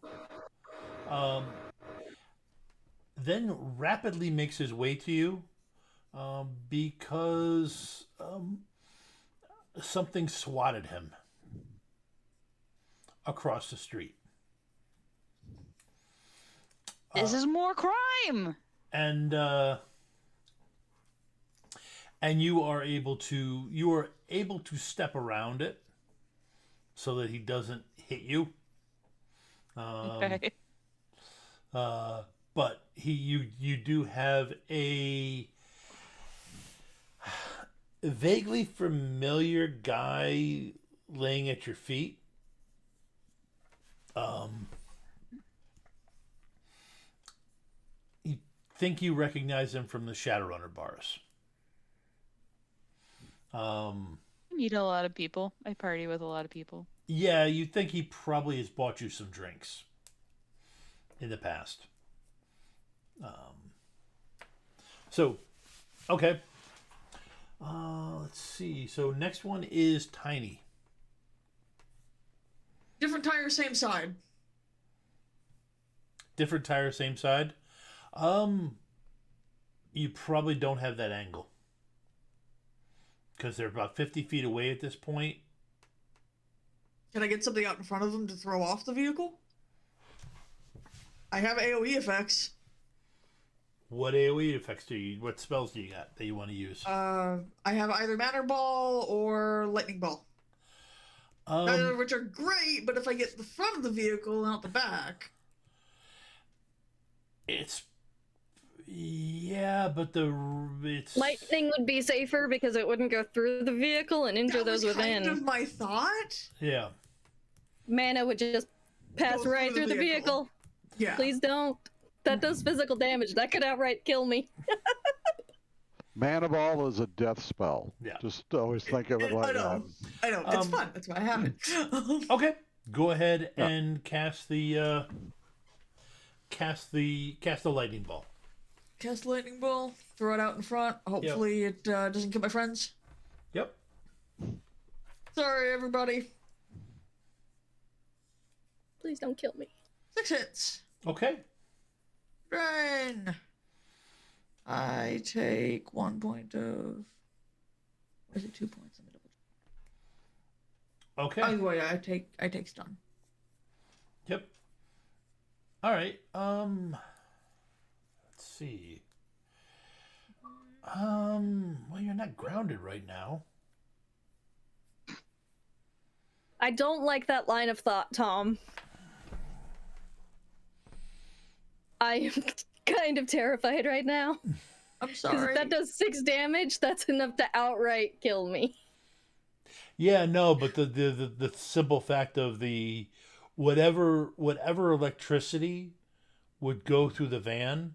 then rapidly makes his way to you, because something swatted him. across the street. This is more crime. And you are able to step around it so that he doesn't hit you. Okay. But you do have a vaguely familiar guy laying at your feet. You think you recognize him from the Shadowrunner bars. I meet a lot of people. I party with a lot of people. Yeah, you think he probably has bought you some drinks in the past. So, okay. Let's see. So next one is Tiny. Different tire, same side. Different tire, same side. You probably don't have that angle because they're about 50 feet away at this point. Can I get something out in front of them to throw off the vehicle? I have AoE effects. What AoE effects what spells do you got that you want to use? I have either Matter Ball or Lightning Ball. Neither of which are great, but if I get the front of the vehicle and out the back... but it's... Lightning would be safer because it wouldn't go through the vehicle and injure those That was within. kind of my thought. Yeah. Mana would just pass Go right through the vehicle. Yeah. Please don't. That does physical damage. That could outright kill me. Mana Ball is a death spell. Yeah. Just always think of it like that. I know. It's fun. That's why I have it. Okay. Go ahead and cast the lightning ball. Cast Lightning Ball. Throw it out in front. Hopefully it doesn't kill my friends. Yep. Sorry, everybody. Please don't kill me. 6 hits. Okay. Drain. I take 1 point of... Or is it 2 points? Let me double check. Okay. Either way, I take stun. Yep. All right. Let's see. Well, you're not grounded right now. I don't like that line of thought, Tom. I am kind of terrified right now. I'm Because sorry. if that does 6 damage, that's enough to outright kill me. Yeah, no, but the simple fact of the whatever electricity would go through the van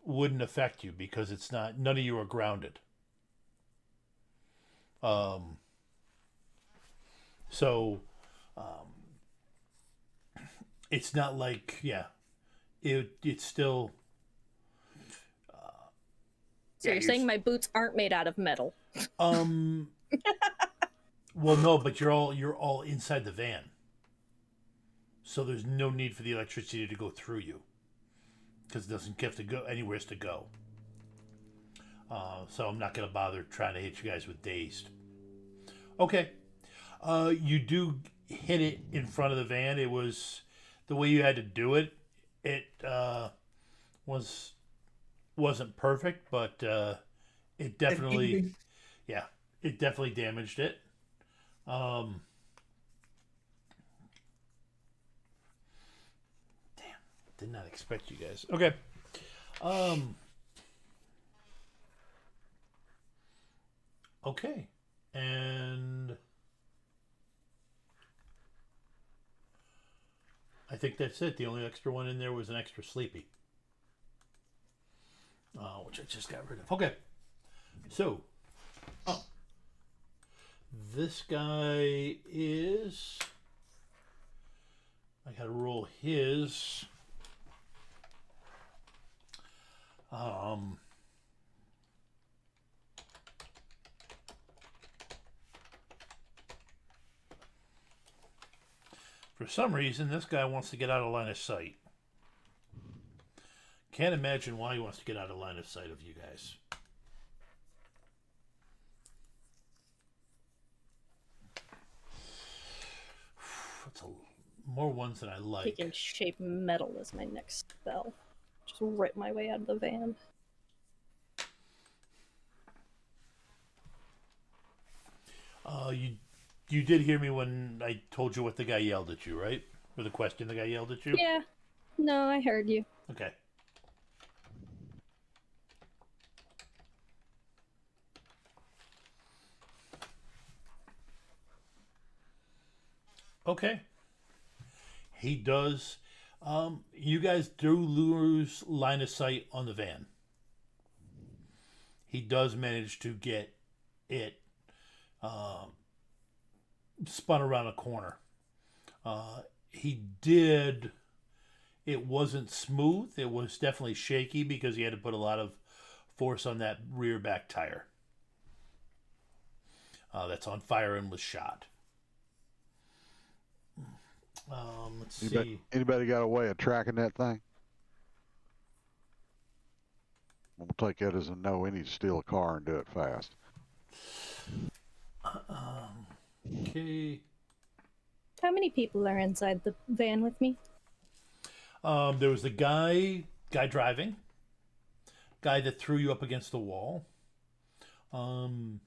wouldn't affect you because it's not, none of you are grounded. So it's not like, it's still. So you're saying my boots aren't made out of metal? Well, no, but you're all inside the van, so there's no need for the electricity to go through you because it doesn't have to go anywhere to go. So I'm not gonna bother trying to hit you guys with dazed. Okay, you do hit it in front of the van. It was the way you had to do it. It wasn't perfect, but it definitely, it definitely damaged it. Damn, did not expect you guys. Okay. Okay, and I think that's it. The only extra one in there was an extra sleepy. Which I just got rid of. Okay. So, this guy is... I gotta roll his... For some reason, this guy wants to get out of line of sight. Can't imagine why he wants to get out of line of sight of you guys. it's more ones than I like. Taking shape metal as my next spell. Just rip my way out of the van. You did hear me when I told you what the guy yelled at you, right? Or the question the guy yelled at you? Yeah. No, I heard you. Okay. Okay. He does. You guys do lose line of sight on the van. He does manage to get it spun around a corner. He did. It wasn't smooth. It was definitely shaky because he had to put a lot of force on that rear back tire. That's on fire and was shot. Let's see. Anybody got a way of tracking that thing? We'll take that as a no. We need to steal a car and do it fast. Okay. How many people are inside the van with me? There was the guy driving, guy that threw you up against the wall, the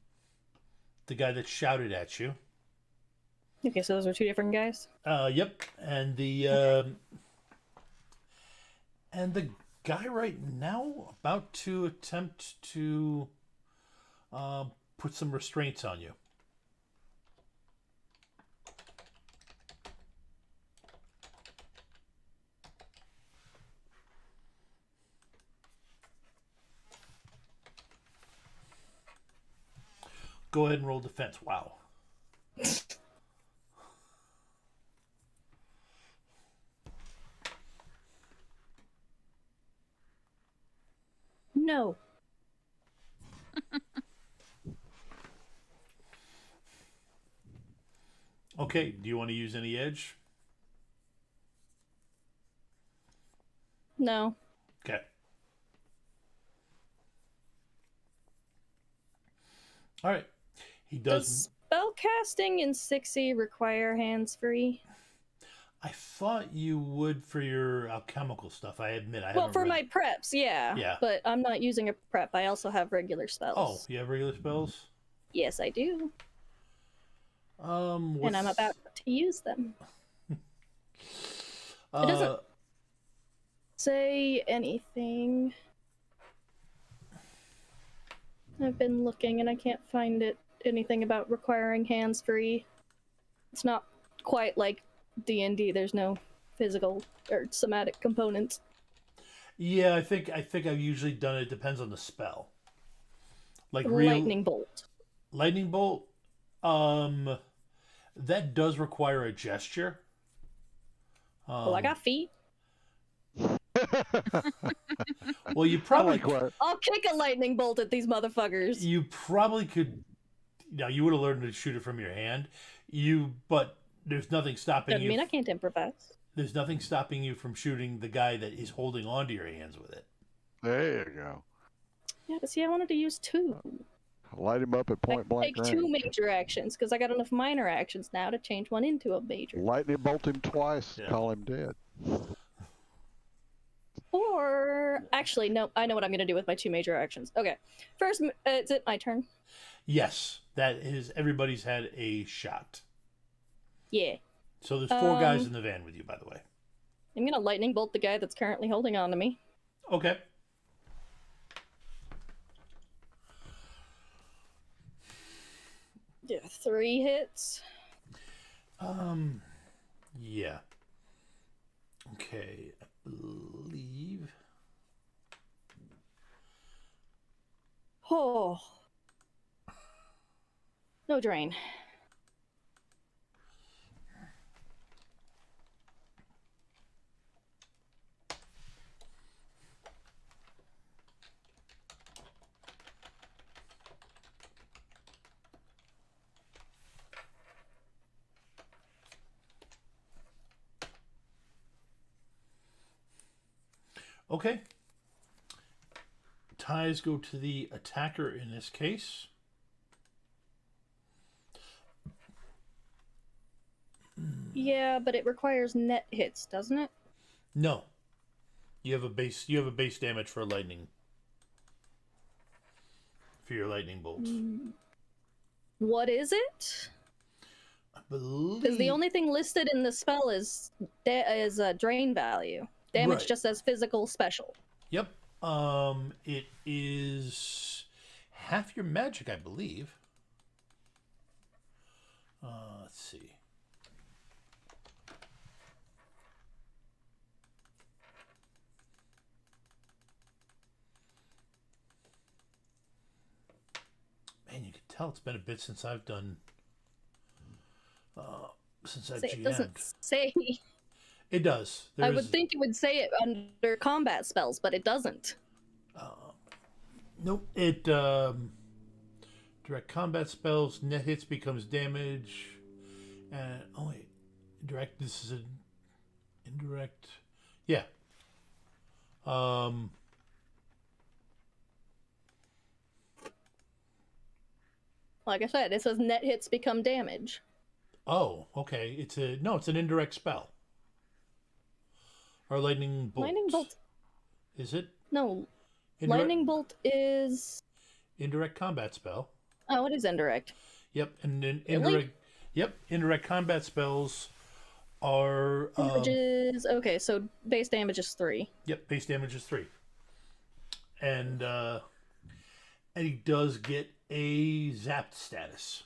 guy that shouted at you. Okay, so those are two different guys. Yep, and the guy right now about to attempt to put some restraints on you. Go ahead and roll defense. Wow. No. Okay, do you want to use any edge? No. Okay. All right. He does. Spellcasting in 6e require hands-free? I thought you would for your alchemical stuff. I admit I Well, haven't for read. my preps, yeah. Yeah. But I'm not using a prep. I also have regular spells. Oh, you have regular spells? Yes, I do. And I'm what's- about to use them. It doesn't say anything. I've been looking and I can't find anything about requiring hands-free. It's not quite like D&D. There's no physical or somatic components. Yeah, I think I've usually done it. It depends on the spell. Like Lightning bolt. lightning bolt. That does require a gesture. Well, I got feet. Well, you I probably like what? I'll kick a lightning bolt at these motherfuckers. you probably could. Now you would have learned to shoot it from your hand. But there's nothing stopping Doesn't you. mean I can't improvise. There's nothing stopping you from shooting the guy that is holding onto your hands with it. There you go. Yeah, but see, I wanted to use two. Light him up at I point can blank take range. two major actions because I got enough minor actions now to change one into a major. Lightning bolt him twice. Yeah. Call him dead. Or actually, no, I know what I'm gonna do with my two major actions. Okay, first, is it my turn? Yes, that is. Everybody's had a shot. Yeah, So there's four guys in the van with you, by the way. I'm gonna lightning bolt the guy that's currently holding on to me. Okay. Yeah, 3 hits. Yeah. Okay, I believe. Oh, no drain. Okay. Ties go to the attacker in this case. Yeah, but it requires net hits, doesn't it? No. You have a base damage for lightning. For your lightning bolts. What is it? I believe Because the only thing listed in the spell is drain value. Damage Right. just says physical special. Yep. It is half your magic, I believe. Let's see. Man, you can tell it's been a bit since I've done. Since I've It doesn't GM'd. say. It does. I would think it would say it under combat spells, but it doesn't. Nope. It direct combat spells, net hits becomes damage, and oh wait, direct. This is an indirect. Yeah. Like I said, it says net hits become damage. Oh, okay. It's an indirect spell. Or lightning bolt. Lightning bolt. Is it? No, Indirect, lightning bolt is. indirect combat spell. Oh, it is indirect. Yep, and then Really? indirect. Yep, indirect combat spells are. Damage is okay. So base damage is 3. Yep, base damage is 3. And he does get a zapped status.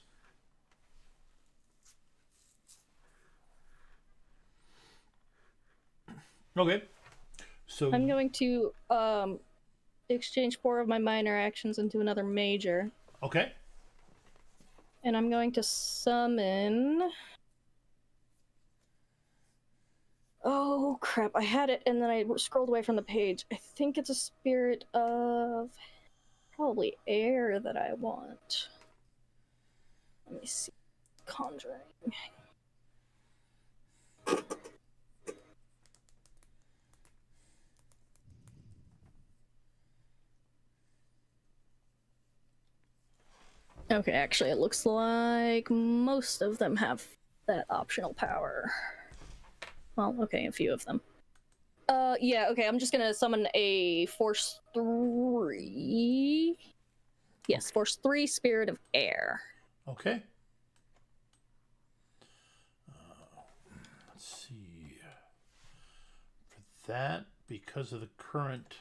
Okay. So I'm going to exchange 4 of my minor actions into another major, okay. and I'm going to summon. Oh crap! I had it, and then I scrolled away from the page. I think it's a spirit of probably air that I want. Let me see. Conjuring. Okay, actually, it looks like most of them have that optional power. Well, okay, a few of them. Yeah, okay, I'm just gonna summon a Force 3. Yes, Force 3 Spirit of Air. Okay. Let's see. For that, because of the current,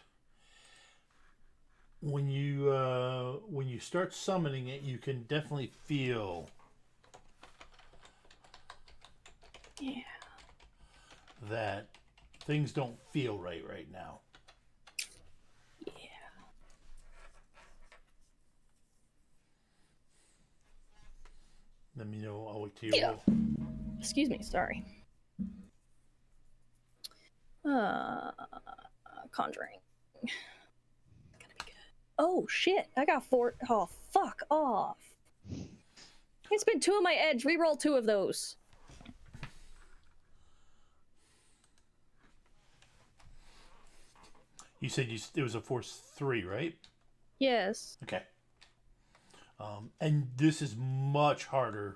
when you start summoning it, you can definitely feel Yeah. that things don't feel right now. Yeah. Let me know. I'll wait till you Yeah. roll. Excuse me, sorry. Conjuring. Gotta be good. Oh shit! I got 4. Oh, fuck off! I spent 2 of my edge. Reroll 2 of those. You said it was a Force 3, right? Yes. Okay. And this is much harder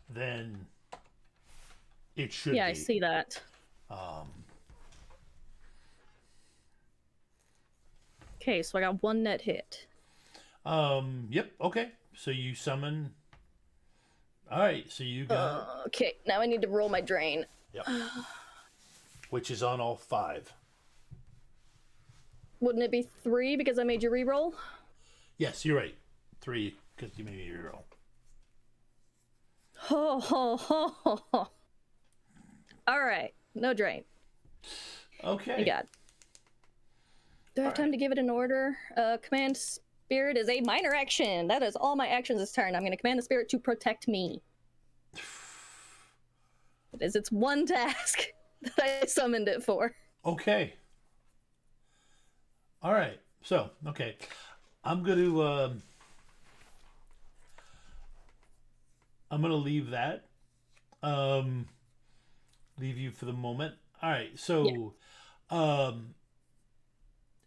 than it should Yeah, be. I see that. Okay, so I got 1 net hit. Yep. Okay. So you summon. All right. So you got. Okay, now I need to roll my drain. Yep. Which is on all 5. Wouldn't it be 3 because I made you reroll? Yes, you're right. 3 because you made me reroll. Ho ho ho ho ho. All right, no drain. Okay. Thank God. Do I have time to give it an order? Command spirit is a minor action. That is all my actions this turn. I'm going to command the spirit to protect me. It is its one task that I summoned it for. Okay. All right. So, okay. I'm going to leave that. Leave you for the moment. All right. So,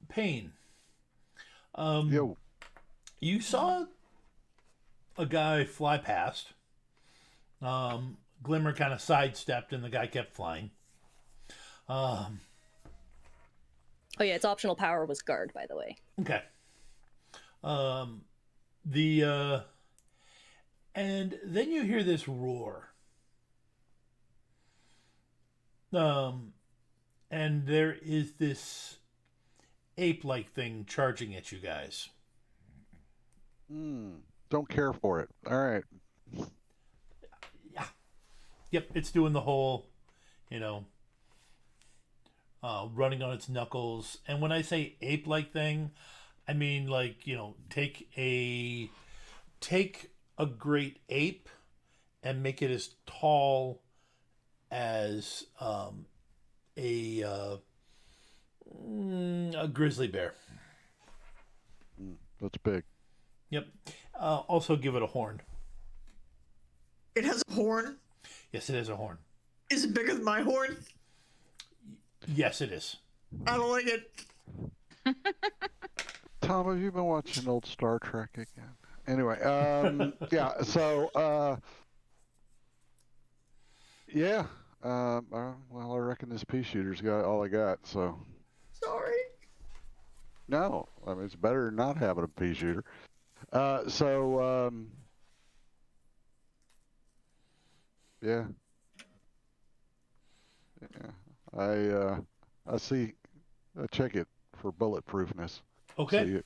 Pain. Yo. You saw a guy fly past, Glimmer kind of sidestepped and the guy kept flying. Oh yeah, its optional power was guard, by the way. Okay. And then you hear this roar. And there is this ape-like thing charging at you guys. Don't care for it. All right. Yeah. Yep, it's doing the whole, running on its knuckles. And when I say ape-like thing, I mean take a great ape and make it as tall as a grizzly bear. That's big. Yep. Also give it a horn. It has a horn. Yes, it has a horn. Is it bigger than my horn? Yes, it is. I don't like it. Tom, have you been watching old Star Trek again? Anyway, yeah. So, yeah. Well, I reckon this pea shooter's got all I got. So. Sorry. No, I mean it's better than not having a pea shooter. Yeah. Yeah. I check it for bulletproofness. Okay.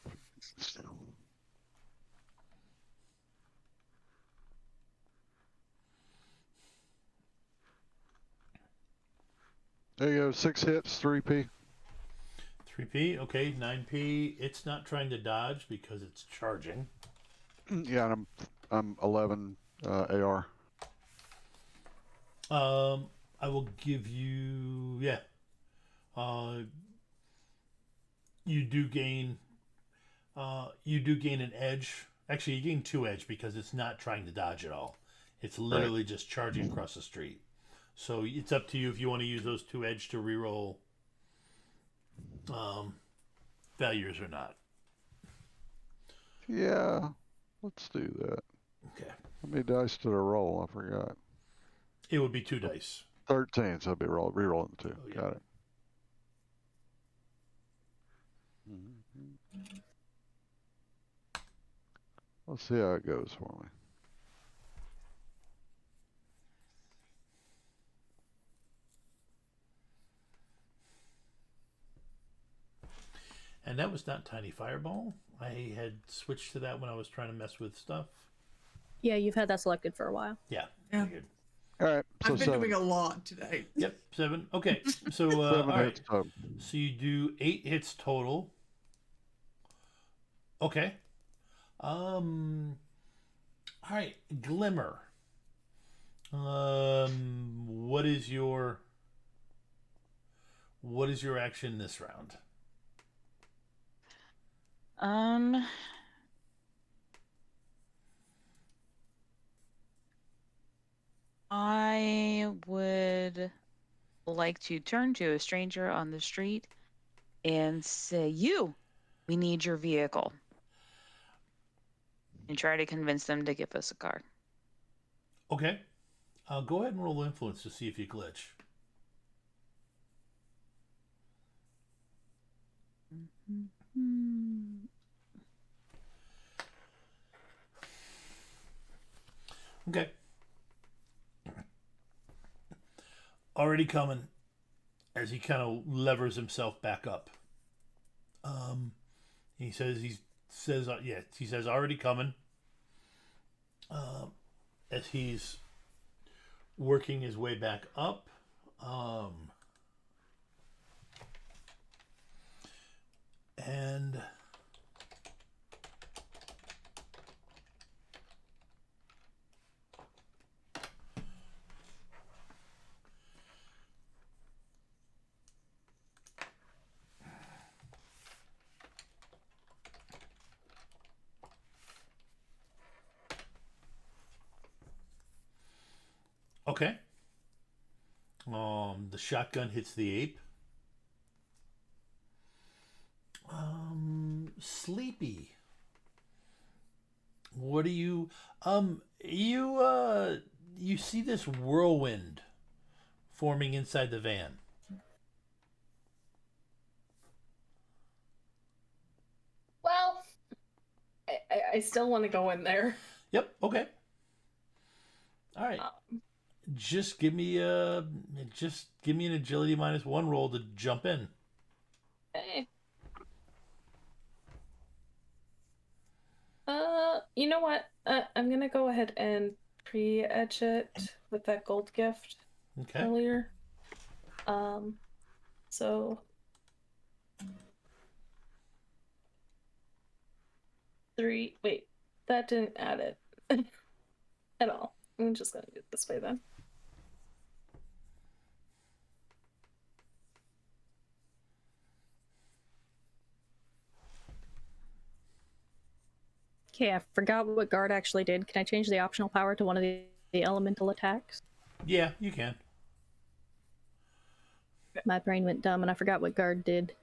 There you go. 6 hits, 3p. 3p. Okay. 9p. It's not trying to dodge because it's charging. Yeah, and I'm 11 AR. I will give you, you do gain an edge. Actually, you gain 2 edge because it's not trying to dodge at all. It's literally just charging across the street. So it's up to you if you want to use those 2 edge to reroll failures or not. Yeah, let's do that. Okay. How many dice did I roll? I forgot. It would be 2 dice. 13, so I'll be re-rolling 2. Oh, yeah. Got it. Let's see how it goes for me. And that was not Tiny Fireball. I had switched to that when I was trying to mess with stuff. Yeah, you've had that selected for a while. Yeah. Yeah. Good. All right, so I've been 7. doing a lot today. Yep, 7. Okay, so 7 all right. hits total. So you do 8 hits total. Okay. All right, Glimmer. What is your action this round? I would like to turn to a stranger on the street and say, we need your vehicle. And try to convince them to give us a car. Okay. Go ahead and roll influence to see if you glitch. Okay. Already coming as he kind of levers himself back up. He says already coming. As he's working his way back up. And okay. The shotgun hits the ape. Sleepy. What do you you see this whirlwind forming inside the van. Well, I still want to go in there. Yep. Okay. All right. Just give me an agility -1 roll to jump in. Okay. You know what? I'm gonna go ahead and pre-etch it with that gold gift Okay. earlier. So 3. Wait, that didn't add it at all. I'm just gonna do it this way then. Okay, I forgot what guard actually did. Can I change the optional power to one of the elemental attacks? Yeah, you can. My brain went dumb and I forgot what guard did.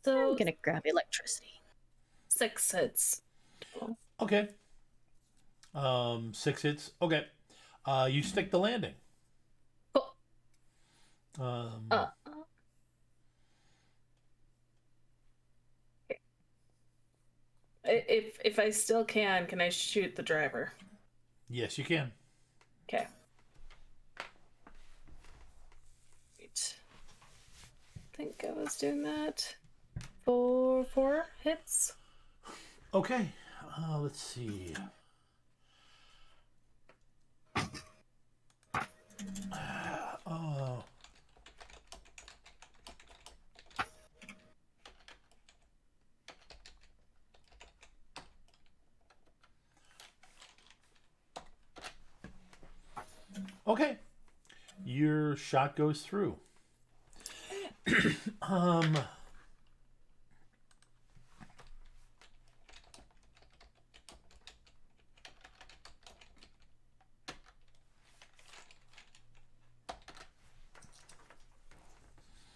So I'm gonna grab electricity. 6 hits. Okay. 6 hits. Okay. You stick the landing. Cool. Um, If I still can I shoot the driver? yes, you can. Okay. Wait. I think I was doing that. 4 hits. Okay. Let's see. Oh. Okay. Your shot goes through.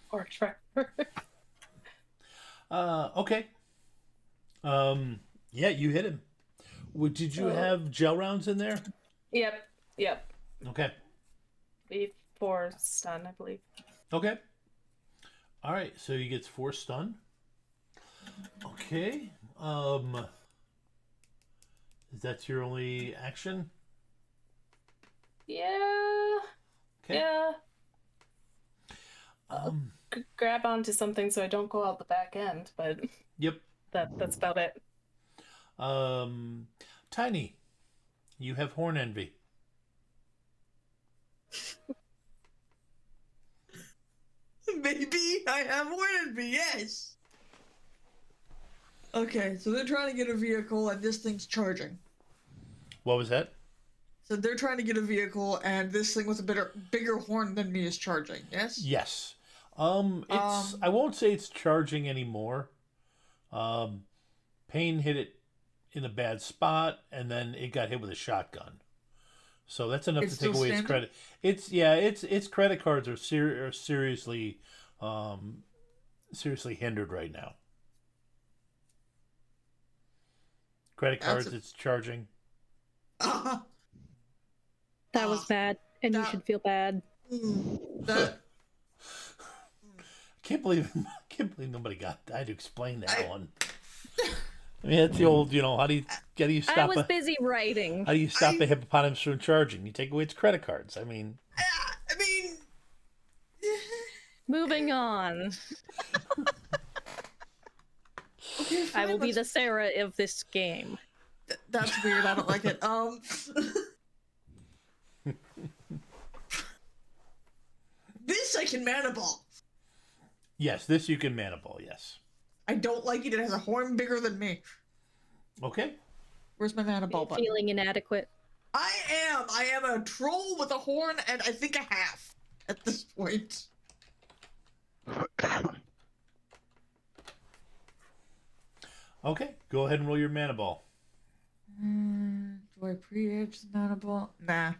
Or driver. Okay. Yeah, you hit him. Did you have gel rounds in there? Yep. Okay. Before stun, I believe. Okay. All right, so he gets 4 stun. Okay. That's your only action? Yeah. Okay. Yeah. Grab onto something so I don't go out the back end, but Yep. that's about it. Tiny, you have horn envy. Maybe I have warned me, yes. Okay, so they're trying to get a vehicle and this thing's charging. What was that? So they're trying to get a vehicle and this thing with a bigger horn than me is charging, yes? Yes. I won't say it's charging anymore. Payne hit it in a bad spot, and then it got hit with a shotgun. So that's enough to take away its credit. Its credit cards are seriously hindered right now. Credit cards, it's charging. That was bad, and you should feel bad. That Can't believe nobody died to explain that one. I mean, that's the old, how do you stop? I was busy writing. How do you stop a hippopotamus from charging? You take away its credit cards. I mean, Moving on. okay, I fine, will be the Sarah of this game. That's weird. I don't like it. This I can mana ball. yes, this you can mana ball. Yes. I don't like it. It has a horn bigger than me. Okay. Where's my mana ball button? Feeling inadequate. I am a troll with a horn and I think a half at this point. Okay, go ahead and roll your mana ball. Do I pre-edge the mana ball? Nah.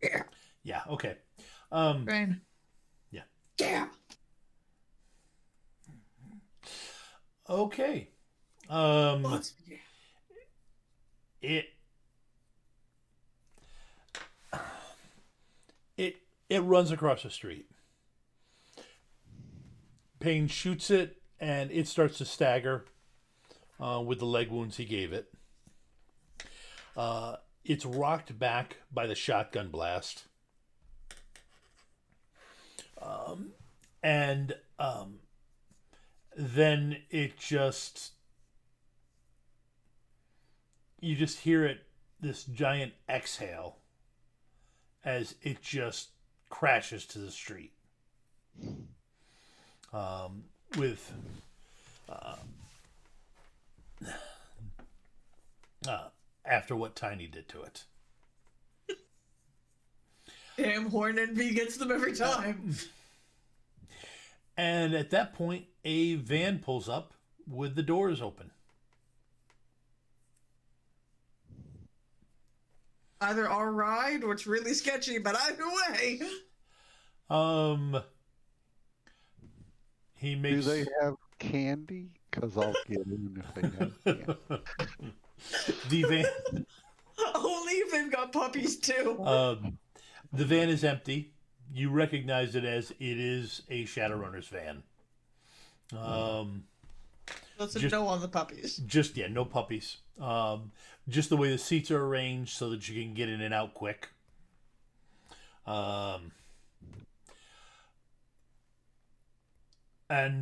Yeah. Yeah. Okay. Brain. Yeah. Yeah. Okay. it runs across the street. Payne shoots it, and it starts to stagger with the leg wounds he gave it. It's rocked back by the shotgun blast. And then it just... You just hear it, this giant exhale, as it just crashes to the street. With after what Tiny did to it. Damn, Horn Envy gets them every time. And at that point, a van pulls up with the doors open. Either our ride or it's really sketchy, but either way. He makes... Do they have candy? Because I'll get in if they have candy. The van... Only if they've got puppies, too. The van is empty. You recognize it as it is a Shadowrunner's van. Just no on the puppies. Just, yeah, no puppies. Just the way the seats are arranged so that you can get in and out quick. And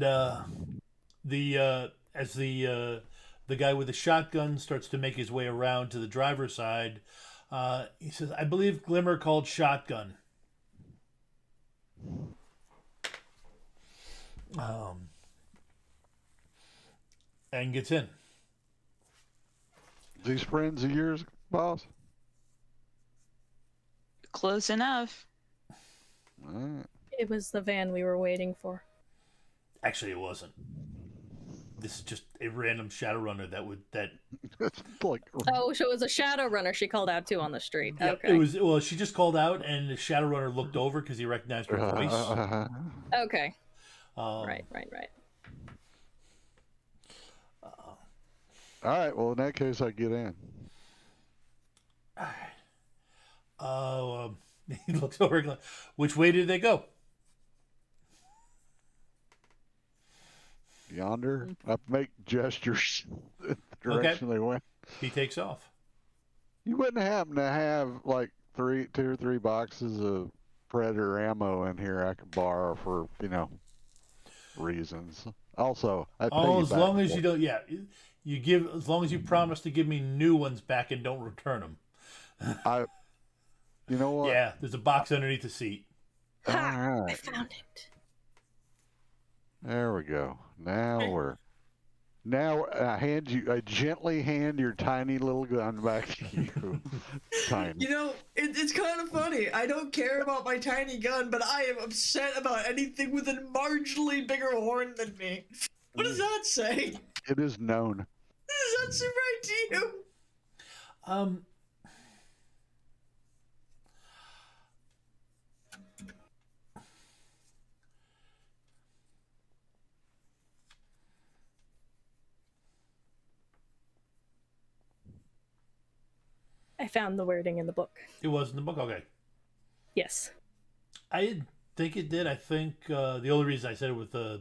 as the guy with the shotgun starts to make his way around to the driver's side, he says, "I believe Glimmer called shotgun." And gets in. These friends of yours, boss? Close enough. All right. It was the van we were waiting for. Actually, it wasn't. This is just a random Shadowrunner that. Like, Oh, so it was a Shadowrunner she called out to on the street. Yeah, Okay. it was. Well, she just called out, and the Shadowrunner looked over because he recognized her voice. Okay. Right. Right. all right. Well, in that case, I get in. He looks over. And goes, which way did they go? Yonder. I make gestures in the direction they went. He takes off. You wouldn't happen to have like 2 or 3 boxes of Predator ammo in here I could borrow for, reasons. Also, I pay you As back long as for you it. don't, yeah, as long as you promise to give me new ones back and don't return them. You know what? Yeah, there's a box underneath the seat. All Ha! I right. found it. There we go. Now I gently hand your tiny little gun back to you. Tiny. It's kind of funny. I don't care about my tiny gun, but I am upset about anything with a marginally bigger horn than me. What does that say? It is known. Does that seem right to you? I found the wording in the book. It was in the book. Okay, Yes. I didn't think it did. I think the only reason I said it was the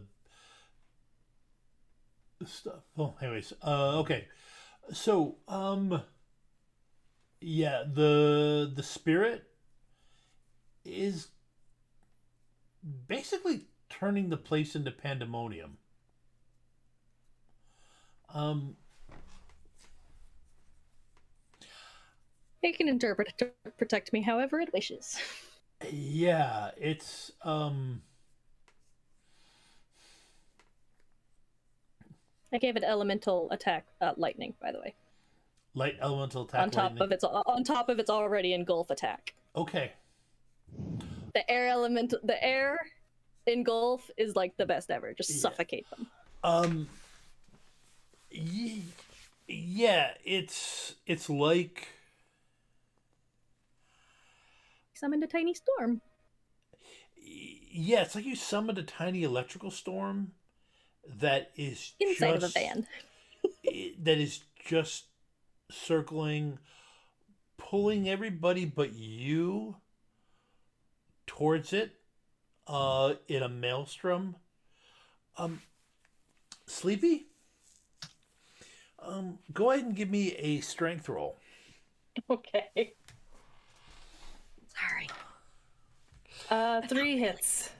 stuff. Oh, anyways, okay. So, yeah, the spirit is basically turning the place into pandemonium. It can interpret to protect me however it wishes. Yeah, it's I gave it elemental attack lightning, by the way. light elemental attack. On top of its already engulf attack. Okay. The air engulf is like the best ever. Just suffocate them. Yeah, it's like Summoned a tiny storm. yeah, it's like you summoned a tiny electrical storm that is Inside just, of a van. that is just circling, pulling everybody but you towards it in a maelstrom. Sleepy? Go ahead and give me a strength roll. Okay. Sorry. 3 hits.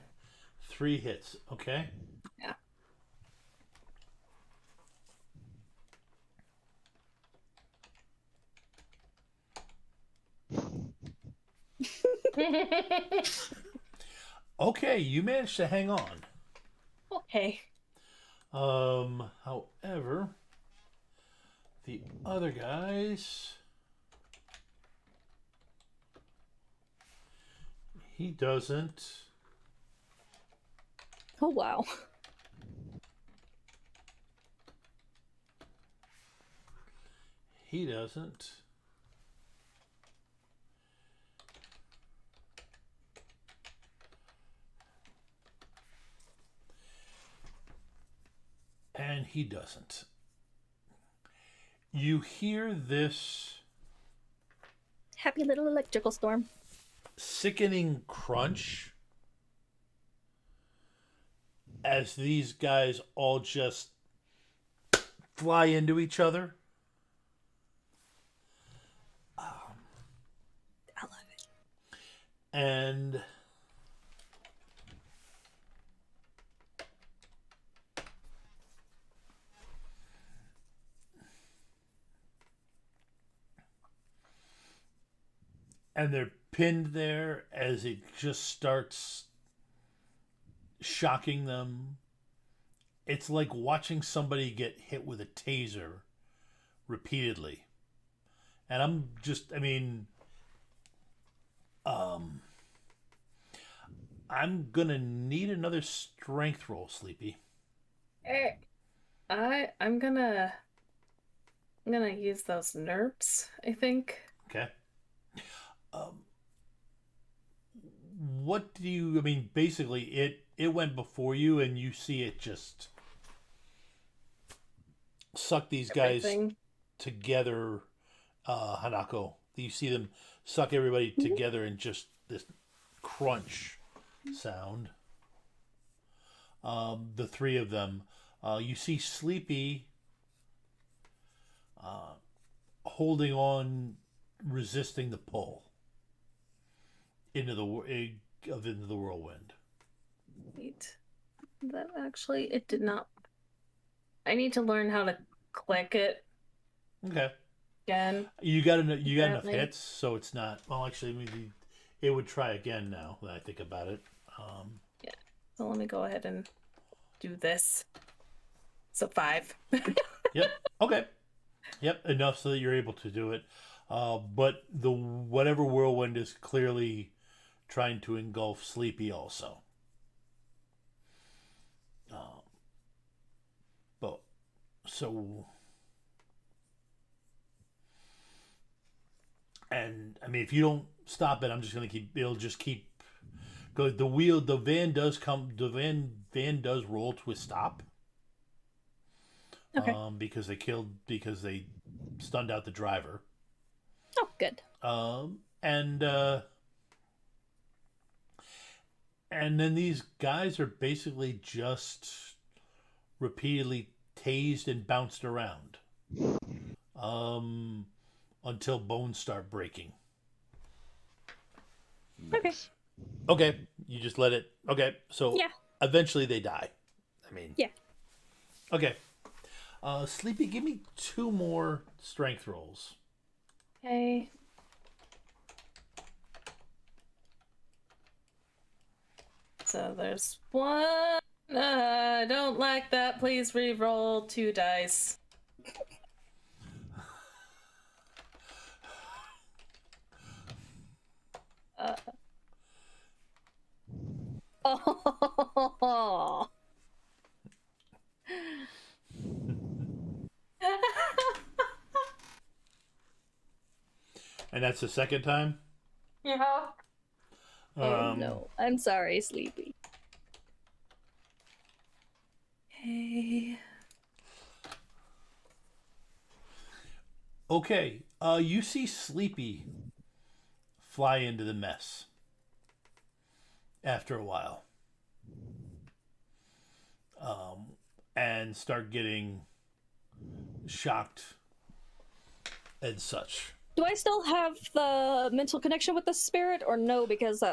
3 hits, okay? Yeah. Okay, you managed to hang on. Okay. However, the other guys, he doesn't. Oh wow. He doesn't. And he doesn't. You hear this Happy little electrical storm. sickening crunch as these guys all just fly into each other. I love it. And they're pinned there as it just starts shocking them. It's like watching somebody get hit with a taser repeatedly. And I'm gonna need another strength roll, Sleepy. I'm gonna use those nerps, I think. Okay. What do you? Basically, it went before you, and you see it just suck these guys Everything. together. Hanako, you see them suck everybody together in just this crunch sound. The 3 of them. You see Sleepy holding on, resisting the pull into the whirlwind. Wait. That actually, it did not. I need to learn how to click it Okay. again. You got enough Apparently. hits, so it's not. Well, actually, maybe it would try again now that I think about it. So let me go ahead and do this. So 5. Yep. Okay. Yep. Enough so that you're able to do it. But the whatever whirlwind is clearly trying to engulf Sleepy also. But so, and if you don't stop it, I'm just gonna keep. It'll just keep. Go. The van does come. The van does roll to a stop. Okay. Because they stunned out the driver. Oh, good. And then these guys are basically just repeatedly tased and bounced around until bones start breaking. Okay. Okay, you just let it. Okay, so Yeah. eventually they die. Yeah. Okay. Sleepy, give me 2 more strength rolls. Okay. So there's 1. I don't like that. Please re-roll 2 dice. Oh. And that's the second time? Yeah. Oh no. I'm sorry, Sleepy. Okay. Okay. You see Sleepy fly into the mess after a while. And start getting shocked and such. Do I still have the mental connection with the spirit, or no? Because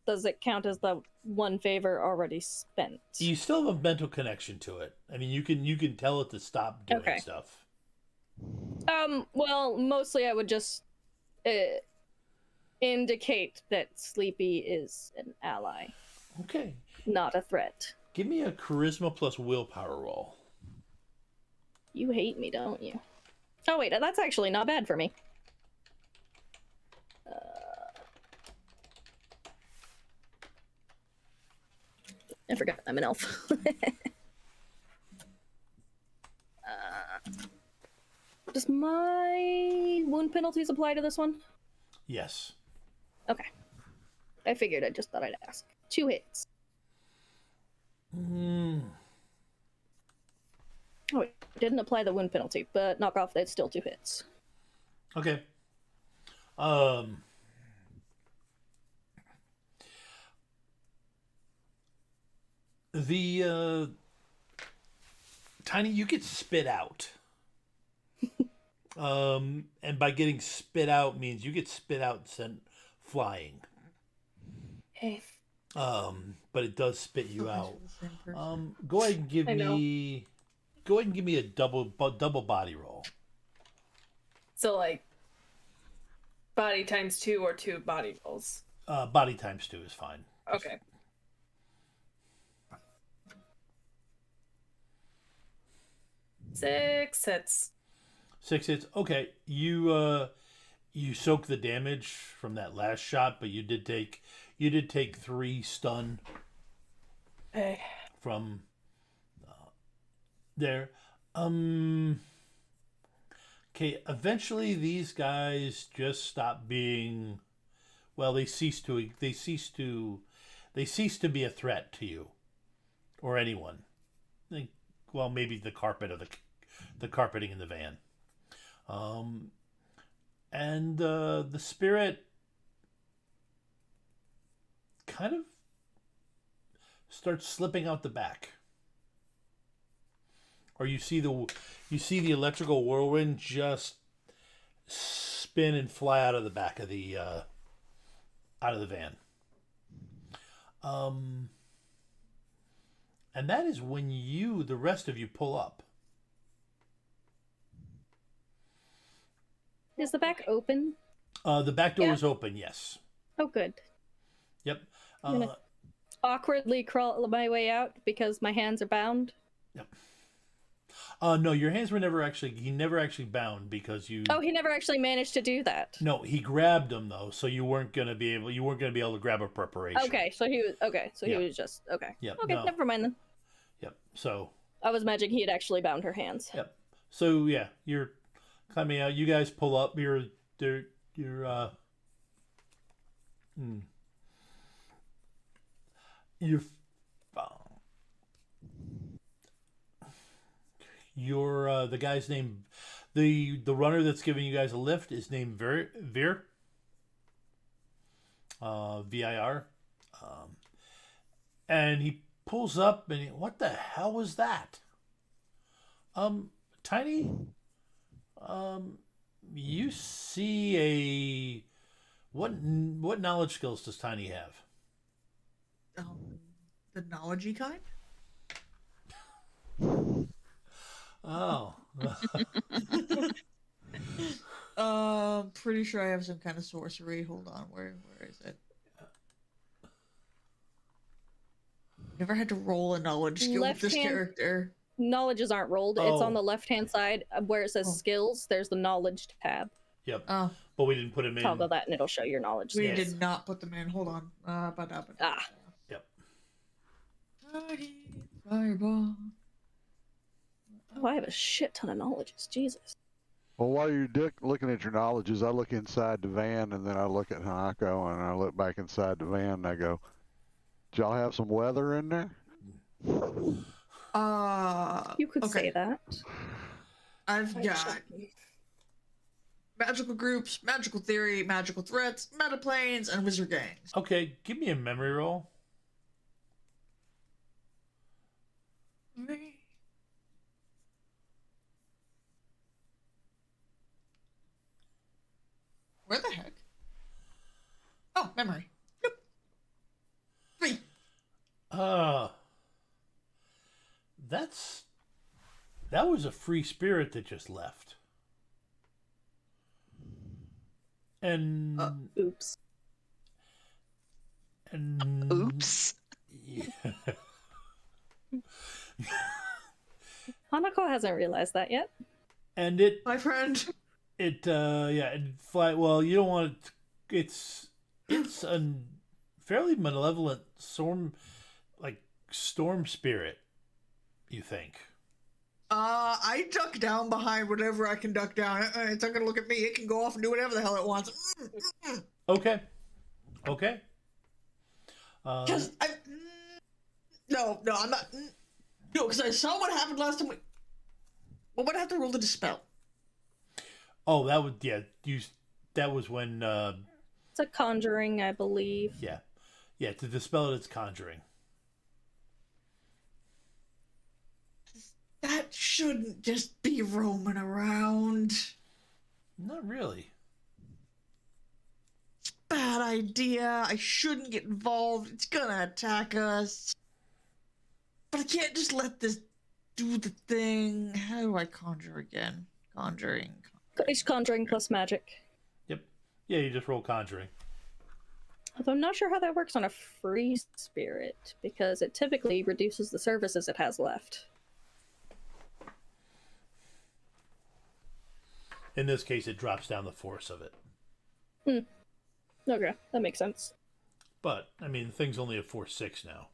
does it count as the one favor already spent? You still have a mental connection to it. I mean, you can tell it to stop doing Okay. stuff. Well, mostly I would just indicate that Sleepy is an ally, Okay. not a threat. Give me a charisma plus willpower roll. You hate me, don't you? Oh wait, that's actually not bad for me. I forgot I'm an elf. Does my wound penalties apply to this one? Yes. Okay. I figured. I just thought I'd ask. 2 hits. Oh, it didn't apply the wound penalty, but knock off, that's still 2 hits. Okay. The Tiny, you get spit out. And by getting spit out means you get spit out and sent flying. Hey. But it does spit you out. Go Go ahead and give I know. me a double body roll. So like body times 2 or 2 body rolls. Body times 2 is fine. Okay. Six hits. 6 hits. Okay, you soak the damage from that last shot, but you did take 3 stun Hey. from there. Okay, eventually these guys just stop being, well, they cease to be a threat to you or anyone. Well, maybe the carpeting in the van. And the spirit kind of starts slipping out the back. Or you see the electrical whirlwind just spin and fly out of the back of the van. And that is when the rest of you pull up. Is the back open? The back door Yeah. is open, yes. Oh, good. Yep. I'm gonna awkwardly crawl my way out because my hands are bound. Yep. No, your hands were he never actually bound because you. Oh, he never actually managed to do that. No, he grabbed them though, so you weren't gonna be able to grab a preparation. Okay, so he was Yeah. he was just okay. Yep. Okay, No. never mind then. Yep. So. I was imagining he had actually bound her hands. Yep. So yeah, you're climbing out. You guys pull up. You're the guy's name, the runner that's giving you guys a lift is named Vir, VIR, and he pulls up and what the hell was that? Tiny, you see what knowledge skills does Tiny have? The knowledgey kind? Oh. Pretty sure I have some kind of sorcery. Hold on, where is it? Never had to roll a knowledge skill with this Left-hand- character. Knowledges aren't rolled. It's Oh. on the left-hand side where it says skills. There's the knowledge tab. Yep. Oh, But we didn't put him in. Toggle that and it'll show your knowledge. we Yes. did not put them in. Hold on. Ah. Yep. Fireball. Oh, I have a shit ton of knowledges. Jesus. Well, while you're looking at your knowledges, I look inside the van and then I look at Hanako and I look back inside the van and I go, "Did y'all have some weather in there?" You could okay. say that. I've I got shall- magical groups, magical theory, magical threats, metaplanes, and wizard gangs. Okay, give me a memory roll. Where the heck? Oh, memory. Nope. 3. That was a free spirit that just left. And Oops. and Oops. yeah. Hanako hasn't realized that yet. And it My friend. fly. Well, you don't want it. It's a fairly malevolent storm spirit. You think? I duck down behind whatever I can duck down. It's not gonna look at me. It can go off and do whatever the hell it wants. Okay. Because no, I'm not. No, because I saw what happened last time. Well, what I have to roll to dispel? Oh, that was That was when. It's a conjuring, I believe. Yeah. To dispel it, it's conjuring. That shouldn't just be roaming around. Not really. Bad idea. I shouldn't get involved. It's gonna attack us. But I can't just let this do the thing. How do I conjure again? Conjuring. It's conjuring plus magic. Yep. Yeah, you just roll conjuring. Although I'm not sure how that works on a free spirit, because it typically reduces the services it has left. In this case, it drops down the force of it. Okay, that makes sense. But I mean, the thing's only a force 6 now.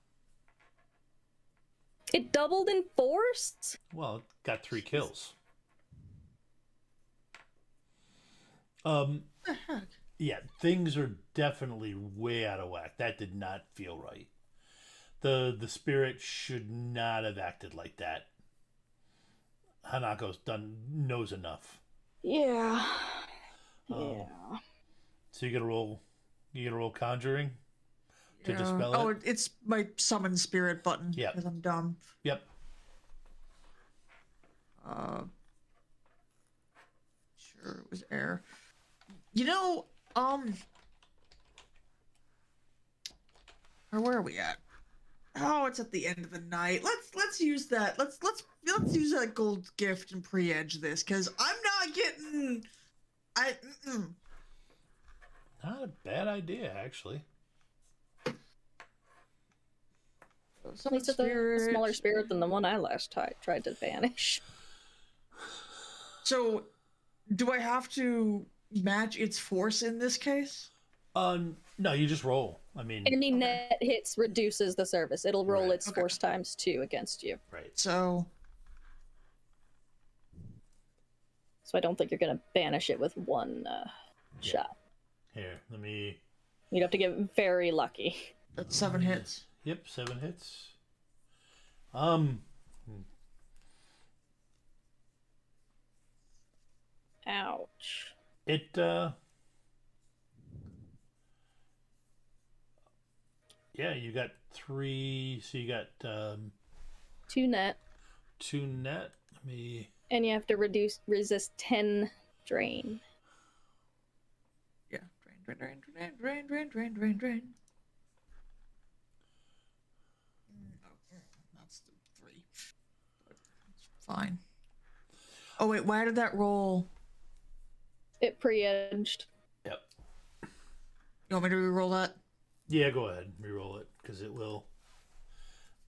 It doubled in force? Well, it got 3 kills. What the heck? Yeah, things are definitely way out of whack. That did not feel right. The spirit should not have acted like that. Hanako's knows enough. Yeah. So you gotta roll conjuring to Yeah. dispel Oh, it. it's my summon spirit button. Yep. Because I'm dumb. Yep. Sure, it was air. You know, or where are we at? Oh, it's at the end of the night. Let's use that. Let's use that gold gift and pre-edge this, because I'm not getting. Not a bad idea, actually. At least it's a smaller spirit than the one I last tried to banish. So, do I have to match its force in this case? No, you just roll. I mean, Any net hits reduces the service. It'll roll Right. its force times 2 against you. right. So, So I don't think you're going to banish it with one shot. Here, let me. You'd have to get very lucky. that's 7 hits. Yep, 7 hits. Ouch. It yeah, you got 3. So you got 2 net, 2 net. Let me. and you have to resist 10 drain. Yeah. Drain. That's the 3. But it's fine. Oh wait, why did that roll? It pre-edged. Yep. You want me to re-roll that? Yeah, go ahead. Reroll it because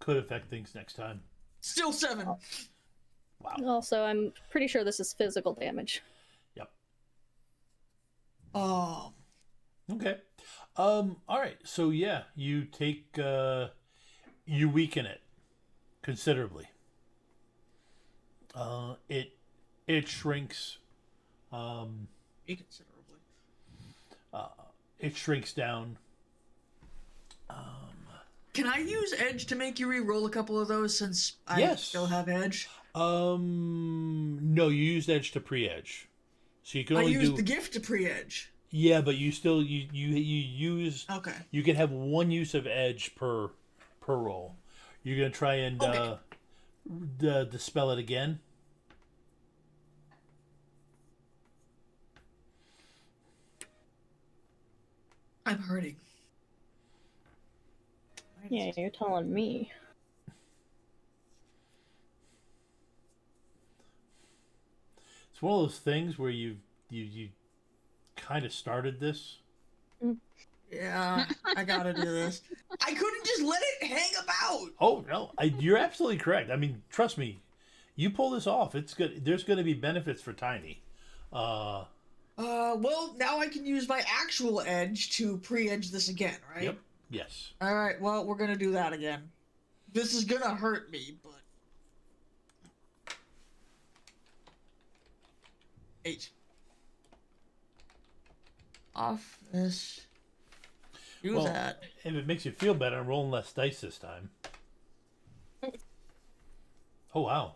could affect things next time. Still 7. Wow. Also, I'm pretty sure this is physical damage. Yep. Okay. All right. So yeah, you take you weaken it considerably. It shrinks. Inconsiderably. It shrinks down. Can I use edge to make you re-roll a couple of those since I Yes. still have edge? No, you used edge to pre-edge. So you can I only used do the gift to pre-edge. yeah, but you still you use Okay. you can have one use of edge per roll. You're gonna try and Okay. dispel it again. I'm hurting. Yeah, you're telling me. It's one of those things where you kind of started this. Yeah, I gotta do this. I couldn't just let it hang about. Oh no, you're absolutely correct. I mean, trust me, you pull this off. It's good. There's going to be benefits for Tiny. Well, now I can use my actual edge to pre-edge this again, right? Yep. Yes. All right. Well, we're gonna do that again. This is gonna hurt me, but 8. Office. Do Well, that. if it makes you feel better, I'm rolling less dice this time. Oh wow.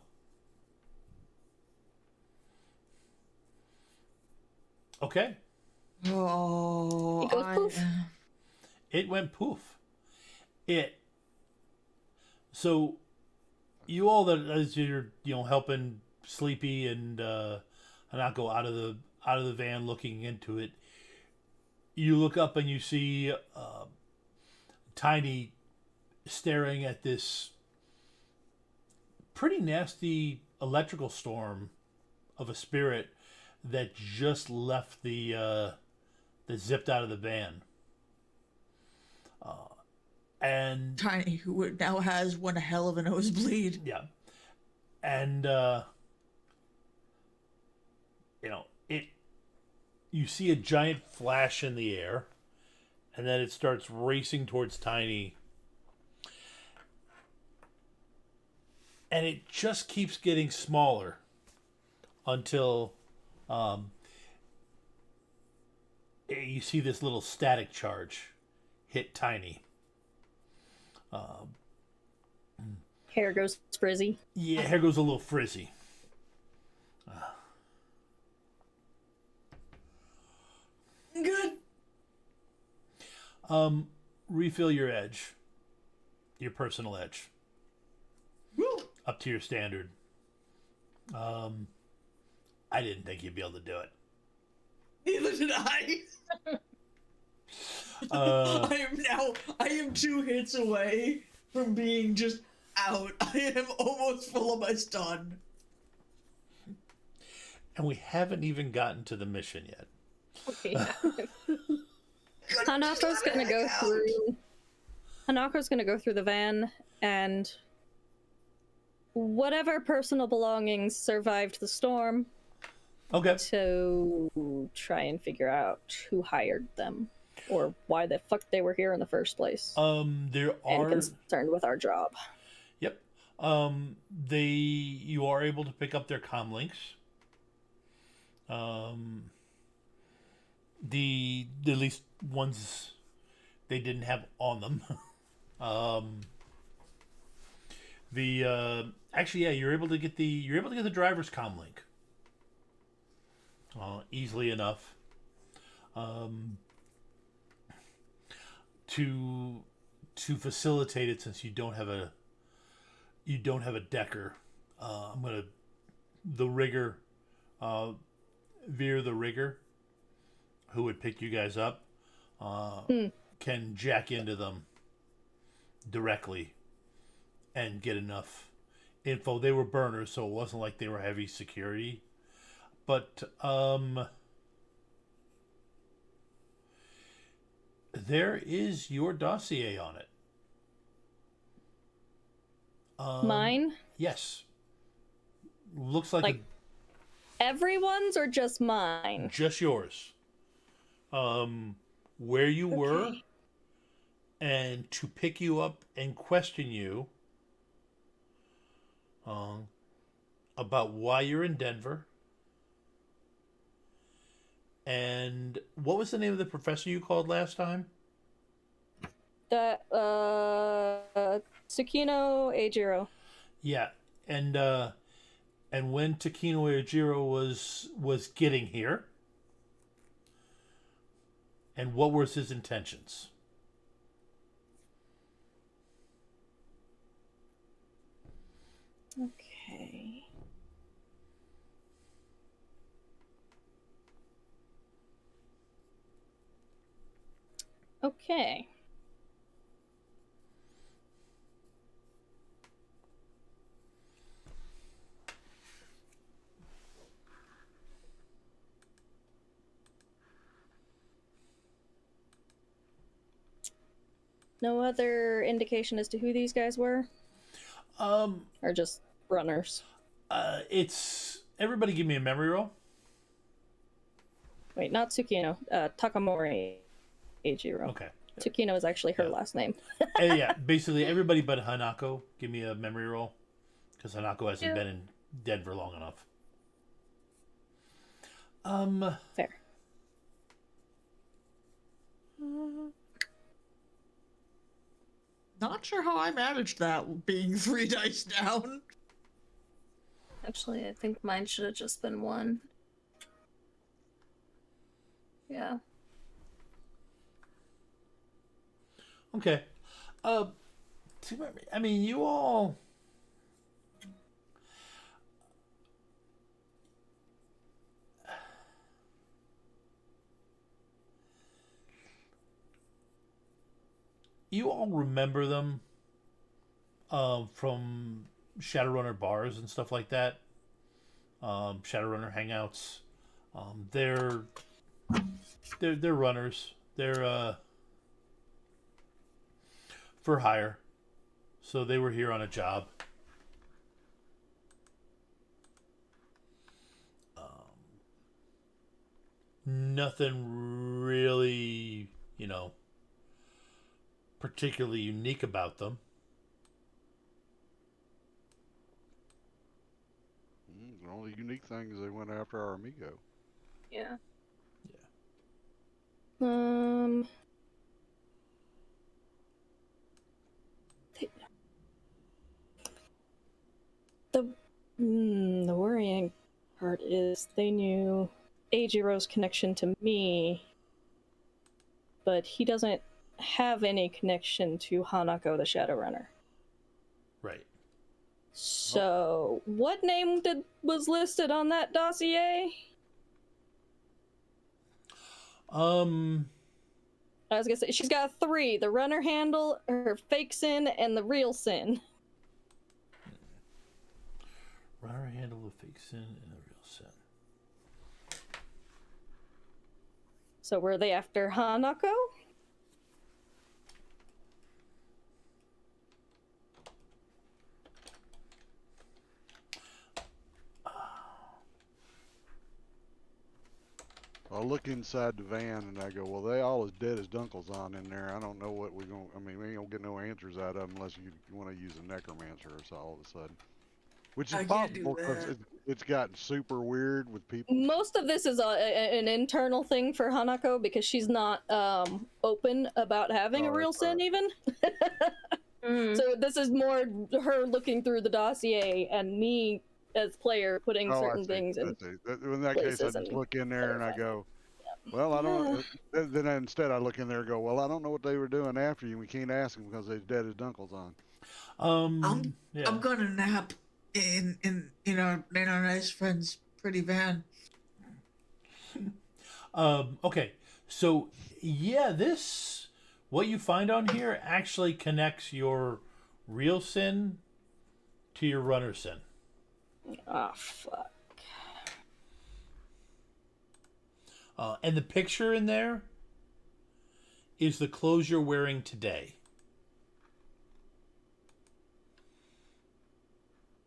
Okay. Oh, It goes poof. It went poof. So you all that as you're helping Sleepy and not go out of the van looking into it, you look up and you see Tiny staring at this pretty nasty electrical storm of a spirit that just left that zipped out of the van. And Tiny, who now has one hell of a nosebleed. yeah, and you see a giant flash in the air, and then it starts racing towards Tiny, and it just keeps getting smaller until you see this little static charge hit Tiny. Hair goes frizzy. Yeah, hair goes a little frizzy. Good. Refill your edge, your personal edge, Woo. up to your standard. I didn't think you'd be able to do it. Neither did I. I am 2 hits away from being just out. I am almost full of my stun. And we haven't even gotten to the mission yet. Yeah. Hanako's gonna go through. Hanako's gonna go through the van and whatever personal belongings survived the storm Okay. to try and figure out who hired them or why the fuck they were here in the first place. There And are. concerned with our job. Yep. You are able to pick up their comm links. The at least ones they didn't have on them. Actually, yeah, you're able to get the driver's comm link easily enough to facilitate it, since you don't have a decker. I'm gonna the rigger Veer the rigger, who would pick you guys up, can jack into them directly and get enough info. They were burners, so it wasn't like they were heavy security. But there is your dossier on it. Mine? Yes. Looks like Everyone's or just mine? just yours. Where you were, Okay. and to pick you up and question you about why you're in Denver. And what was the name of the professor you called last time? That Tsukino Eijiro. Yeah, and and when Takino Ojiro was getting here, and what was his intentions. Okay. Okay. No other indication as to who these guys were? Or just runners? It's everybody. Give me a memory roll. Wait, not Tsukino. Takamori Eijiro. Okay. Tsukino is actually her Yeah. last name. Yeah, basically everybody but Hanako. Give me a memory roll, because Hanako hasn't Yeah. been in Denver long enough. Fair. Not sure how I managed that being 3 dice down. Actually, I think mine should have just been 1. Yeah. Okay. I mean, you all. You all remember them from Shadowrunner bars and stuff like that. Shadowrunner hangouts. They're runners. They're for hire. So they were here on a job. Nothing really, particularly unique about them. The only unique thing is they went after our amigo. Yeah. The worrying part is they knew Eijiro's connection to me, but he doesn't have any connection to Hanako the Shadowrunner. Right. So, what name was listed on that dossier? I was gonna say, she's got 3. The runner handle, her fake sin, and the real sin. Runner handle, the fake sin, and the real sin. So were they after Hanako? I look inside the van and I go, well, they all as dead as Dunkle's on in there. I don't know what we're going to, I mean, we ain't going to get no answers out of them unless you want to use a necromancer or so all of a sudden. Which is I can't do possible because that. it's gotten super weird with people. Most of this is an internal thing for Hanako because she's not open about having a real that's sin right. even. Mm. So this is more her looking through the dossier and me as player putting Oh, I certain see. things in. In that case, I places just and look in there and I go, clarifying. well, I don't. Then instead, I look in there and go, well, I don't know what they were doing after you. We can't ask them because they're dead as Dunkle's on. Yeah. I'm gonna nap in our nice friend's pretty van. Okay. So, yeah, what you find on here actually connects your real sin to your runner sin. Oh, fuck. And the picture in there is the clothes you're wearing today.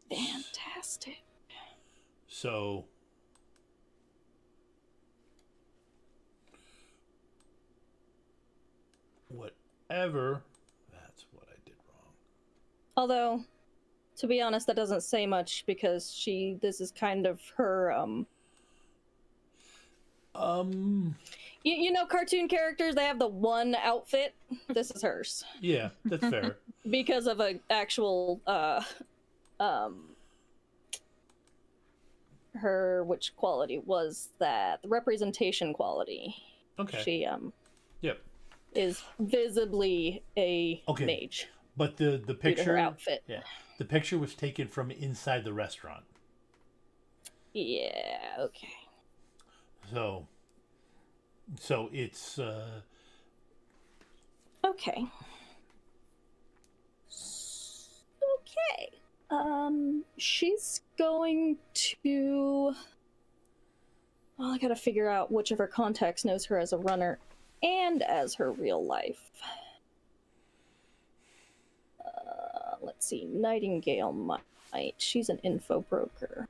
Fantastic. So, whatever, that's what I did wrong. Although, to be honest, that doesn't say much because this is kind of her, You know cartoon characters, they have the one outfit. This is hers. Yeah, that's fair. Because of an actual, her which quality was that. The representation quality. Okay. She Yep. is visibly a Okay. mage. But the Due to picture, her outfit. yeah, the picture was taken from inside the restaurant. Yeah, okay. So it's Okay. Okay. She's going to. Well, I gotta figure out which of her contacts knows her as a runner and as her real life. Let's see. Nightingale might. She's an info broker.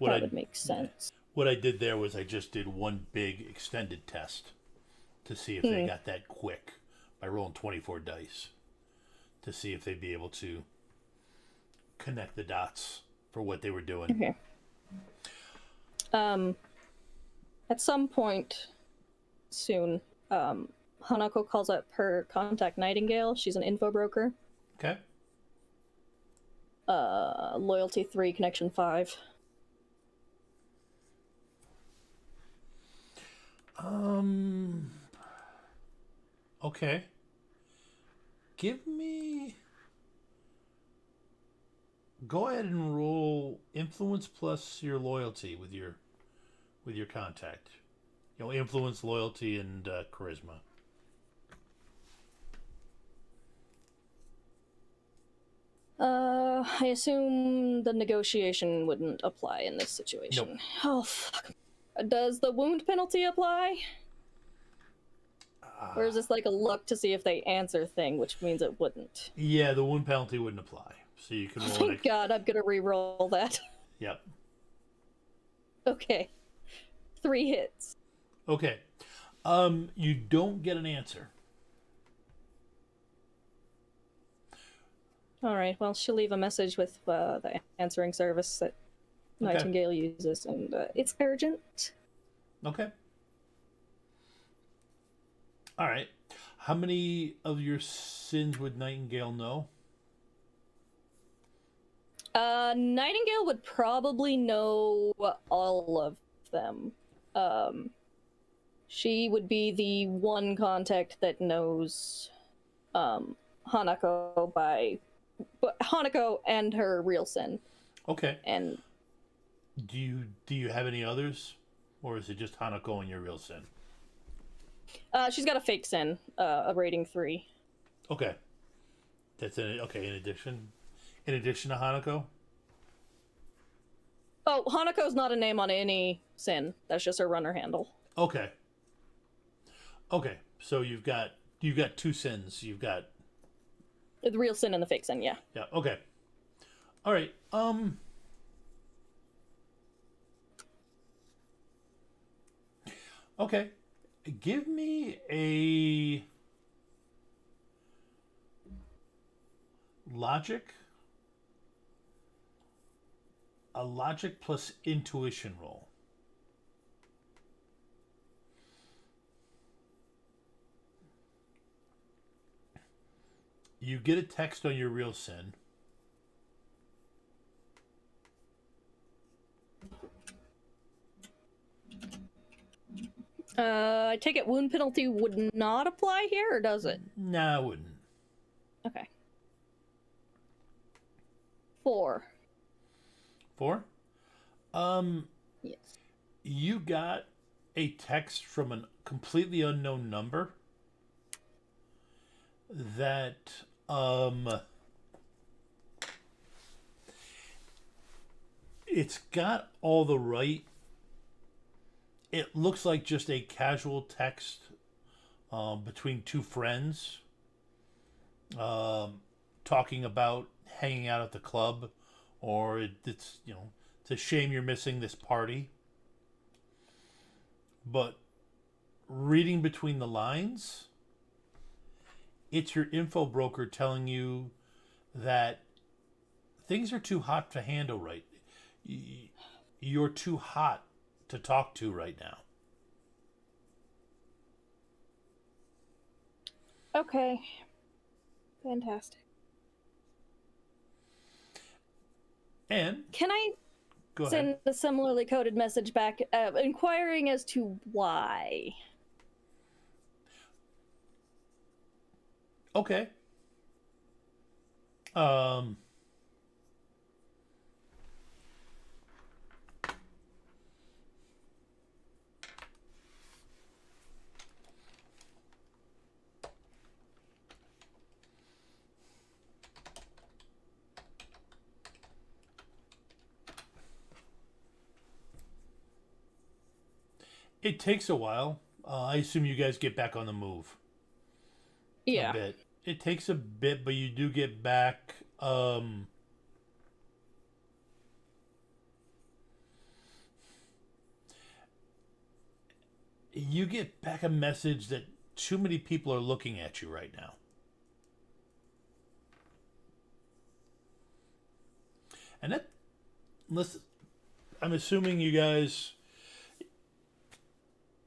That would make sense. What I did there was I just did one big extended test to see if they got that quick by rolling 24 dice to see if they'd be able to connect the dots for what they were doing. Okay. At some point soon, Hanako calls up her contact Nightingale. She's an info broker. Okay. Loyalty 3, connection 5. Okay. Give me. Go ahead and roll influence plus your loyalty with your contact. You know, influence, loyalty, and charisma. I assume the negotiation wouldn't apply in this situation. Nope. Oh, fuck. Does the wound penalty apply? Or is this like a look to see if they answer thing, which means it wouldn't? Yeah, the wound penalty wouldn't apply. So you can roll Thank God, I'm gonna re-roll that. Yep. Okay. 3 hits. Okay. You don't get an answer. Alright, well, she'll leave a message with the answering service that Nightingale uses, and it's urgent. Okay. All right. How many of your sins would Nightingale know? Nightingale would probably know all of them. She would be the one contact that knows Hanako Hanako and her real sin. Okay. And Do you have any others, or is it just Hanako and your real sin? she's got a fake sin, a rating 3. Okay. That's in okay. In addition to Hanako. Oh, Hanako's not a name on any sin. That's just her runner handle. Okay. Okay. So you've got 2 sins. You've got The real sin and the fake sin, yeah. yeah. Okay. All right. Okay. Give me a logic plus intuition roll. You get a text on your real sin. I take it wound penalty would not apply here, or does it? Nah, I wouldn't. Okay. 4. 4? Yes. You got a text from a completely unknown number that it's got all the right. It looks like just a casual text between 2 friends talking about hanging out at the club, or it's it's a shame you're missing this party. But reading between the lines, it's your info broker telling you that things are too hot to handle right. You're too hot to talk to right now. Okay. Fantastic. And Can I Go ahead. Send a similarly coded message back, inquiring as to why. Okay. It takes a while. I assume you guys get back on the move. Yeah. A bit. It takes a bit, but you do get back. You get back a message that too many people are looking at you right now. And that, listen, I'm assuming you guys.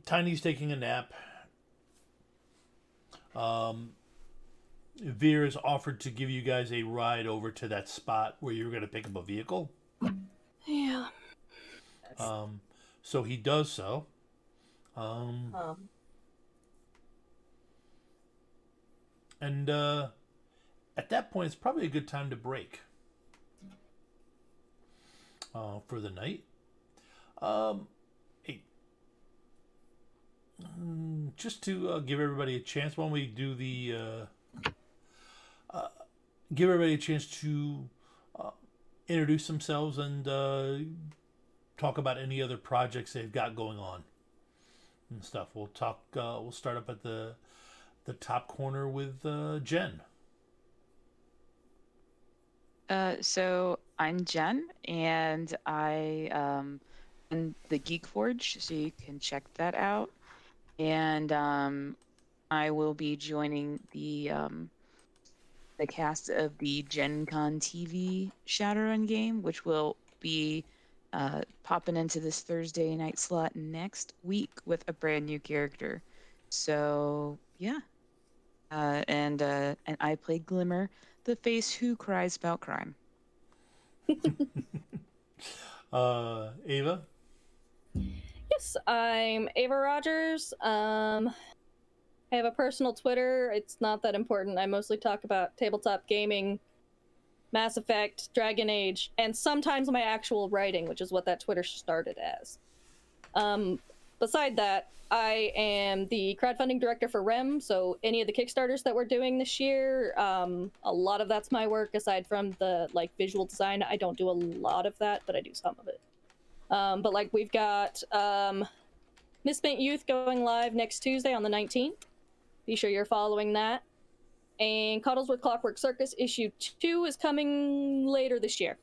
Tiny's taking a nap. Veer has offered to give you guys a ride over to that spot where you're going to pick up a vehicle. Yeah. So he does so. And at that point, it's probably a good time to break for the night. Hey, just to give everybody a chance, why don't we do the give everybody a chance to introduce themselves and talk about any other projects they've got going on and stuff. We'll talk. We'll start up at the top corner with Jen. So I'm Jen, and I am the Geek Forge, so you can check that out. And I will be joining the cast of the Gen Con TV Shadowrun game, which will be popping into this Thursday night slot next week with a brand new character. So yeah, and I play Glimmer, the face who cries about crime. Ava. Yes, I'm Ava Rogers. I have a personal Twitter. It's not that important. I mostly talk about tabletop gaming, Mass Effect, Dragon Age, and sometimes my actual writing, which is what that Twitter started as. Beside that, I am the crowdfunding director for REM, so any of the Kickstarters that we're doing this year, a lot of that's my work, aside from the visual design. I don't do a lot of that, but I do some of it. But we've got Misspent Youth going live next Tuesday on the 19th. Be sure you're following that. And Coddlesworth Clockwork Circus issue 2 is coming later this year.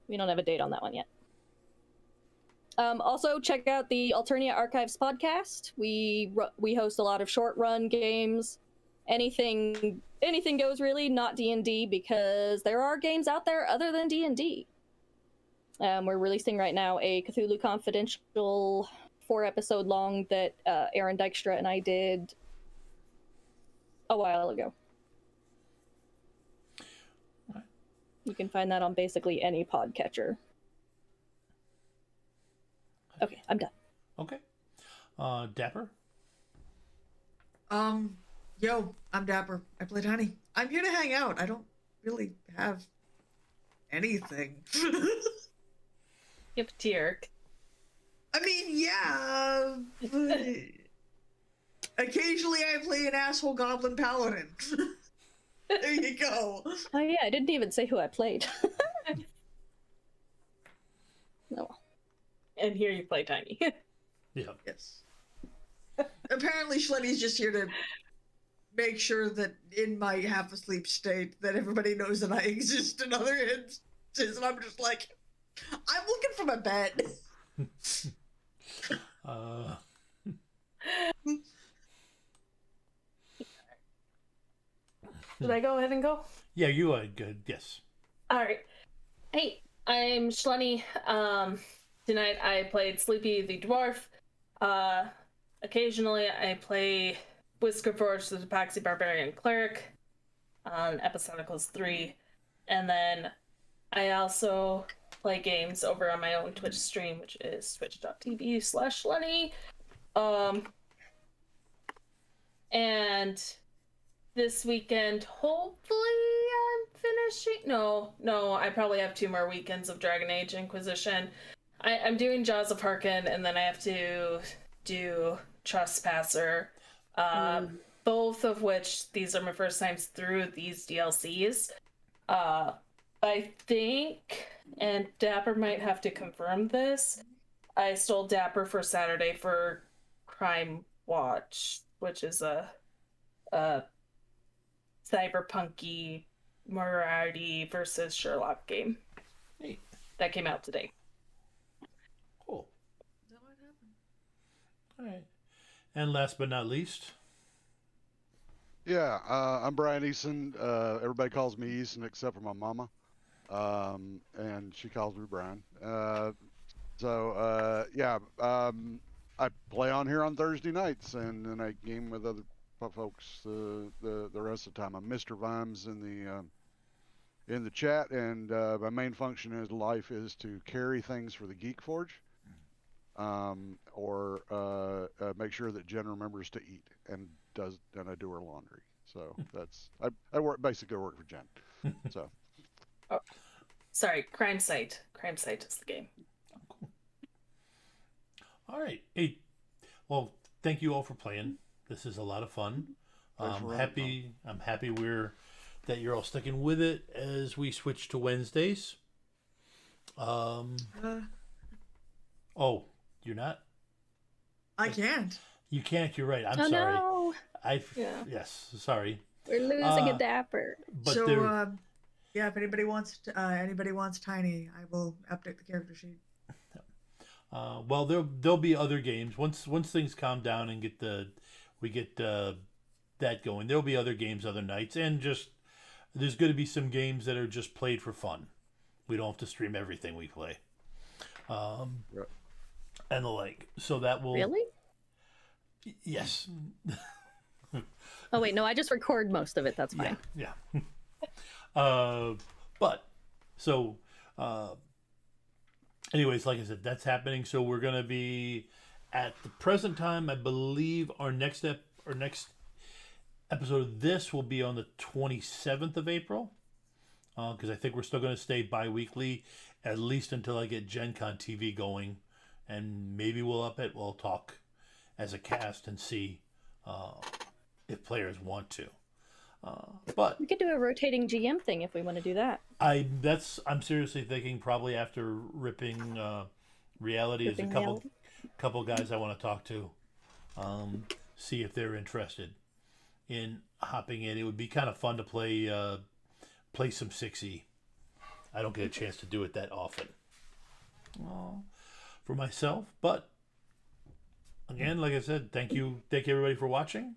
We don't have a date on that one yet. Also, check out the Alternia Archives podcast. We host a lot of short run games. Anything goes, really, not D&D, because there are games out there other than D&D. We're releasing right now a Cthulhu Confidential 4-episode long that Aaron Dykstra and I did a while ago. You can find that on basically any podcatcher. Okay, I'm done. Okay. Dapper. Yo, I'm Dapper. I play Tiny. I'm here to hang out. I don't really have anything. Yep, Tierk. I mean, yeah. But occasionally I play an asshole goblin paladin. There you go. Oh yeah, I didn't even say who I played. No. And here you play Tiny. Yeah. Yes. Apparently Schletty's just here to make sure that in my half-asleep state that everybody knows that I exist in other instances, and I'm just like, I'm looking for my bed. Should I go ahead and go? Yeah, you are good. Yes. All right. Hey, I'm Shlenny. Tonight I played Sleepy the Dwarf. Occasionally I play Whiskerforge the Tabaxi Barbarian Cleric on Episodicals 3. And then I also play games over on my own Twitch stream, which is twitch.tv/Lenny. And this weekend, hopefully I'm finishing. No, I probably have 2 more weekends of Dragon Age Inquisition. I'm doing Jaws of Harkin, and then I have to do Trespasser. Both of which, these are my first times through these DLCs. I think, and Dapper might have to confirm this, I stole Dapper for Saturday for Crime Watch, which is a cyberpunky Moriarty versus Sherlock game. Neat. That came out today. Cool. All right. And last but not least, Yeah, I'm Brian Eason. Everybody calls me Eason except for my mama, and she calls me Brian. I play on here on Thursday nights, and then I game with other folks the rest of the time. I'm Mr. Vimes in the chat, and my main function in life is to carry things for the Geek Forge, or make sure that Jen remembers to eat and I do her laundry. So that's I basically work for Jen. So. Oh, sorry, Crime Site. Crime Site is the game. Cool. All right. Hey, well, thank you all for playing. This is a lot of fun. I'm happy that you're all sticking with it as we switch to Wednesdays. Oh, you're not? I can't. You can't. You're right. I'm Oh sorry. no, Yes. Sorry. we're losing a Dapper. But So, there, yeah, if anybody wants Tiny, I will update the character sheet. well, there'll be other games once things calm down and we get that going. There'll be other games other nights, and just there's going to be some games that are just played for fun. We don't have to stream everything we play, and the like. So that will Really? Yes. Oh wait, no, I just record most of it. That's fine. Yeah. But so anyways, like I said, that's happening. So we're gonna be at the present time. I believe our next episode of this will be on the 27th of April, because I think we're still gonna stay bi-weekly at least until I get Gen Con TV going, and maybe we'll talk as a cast and see if players want to. But We could do a rotating GM thing if we want to do that. I'm seriously thinking probably after ripping reality is a couple guys I want to talk to, see if they're interested in hopping in. It would be kind of fun to play some 6e. I don't get a chance to do it that often for myself, but again, like I said, thank you everybody for watching,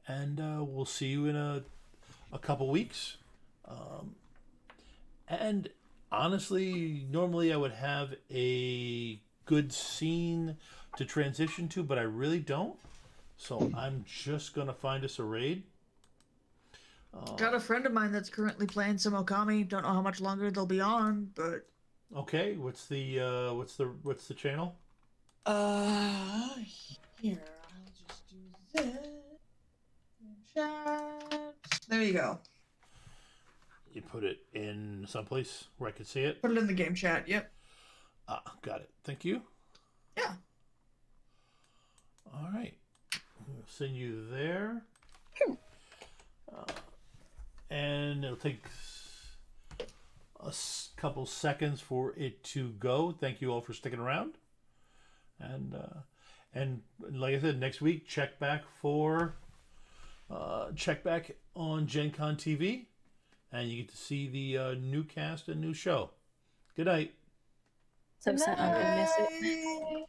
and we'll see you in a couple weeks. And honestly, normally I would have a good scene to transition to, but I really don't. So I'm just gonna find us a raid. Got a friend of mine that's currently playing some Okami. Don't know how much longer they'll be on, but Okay, what's the channel? Here, I'll just do this. Chat. There you go. You put it in someplace where I could see it. Put it in the game chat. Yep. Got it. Thank you. Yeah. All right. I'll send you there. And it'll take a couple seconds for it to go. Thank you all for sticking around. And like I said, next week check back on Gen Con TV, and you get to see the new cast and new show. Good night. So sad I'm gonna miss it. Good night.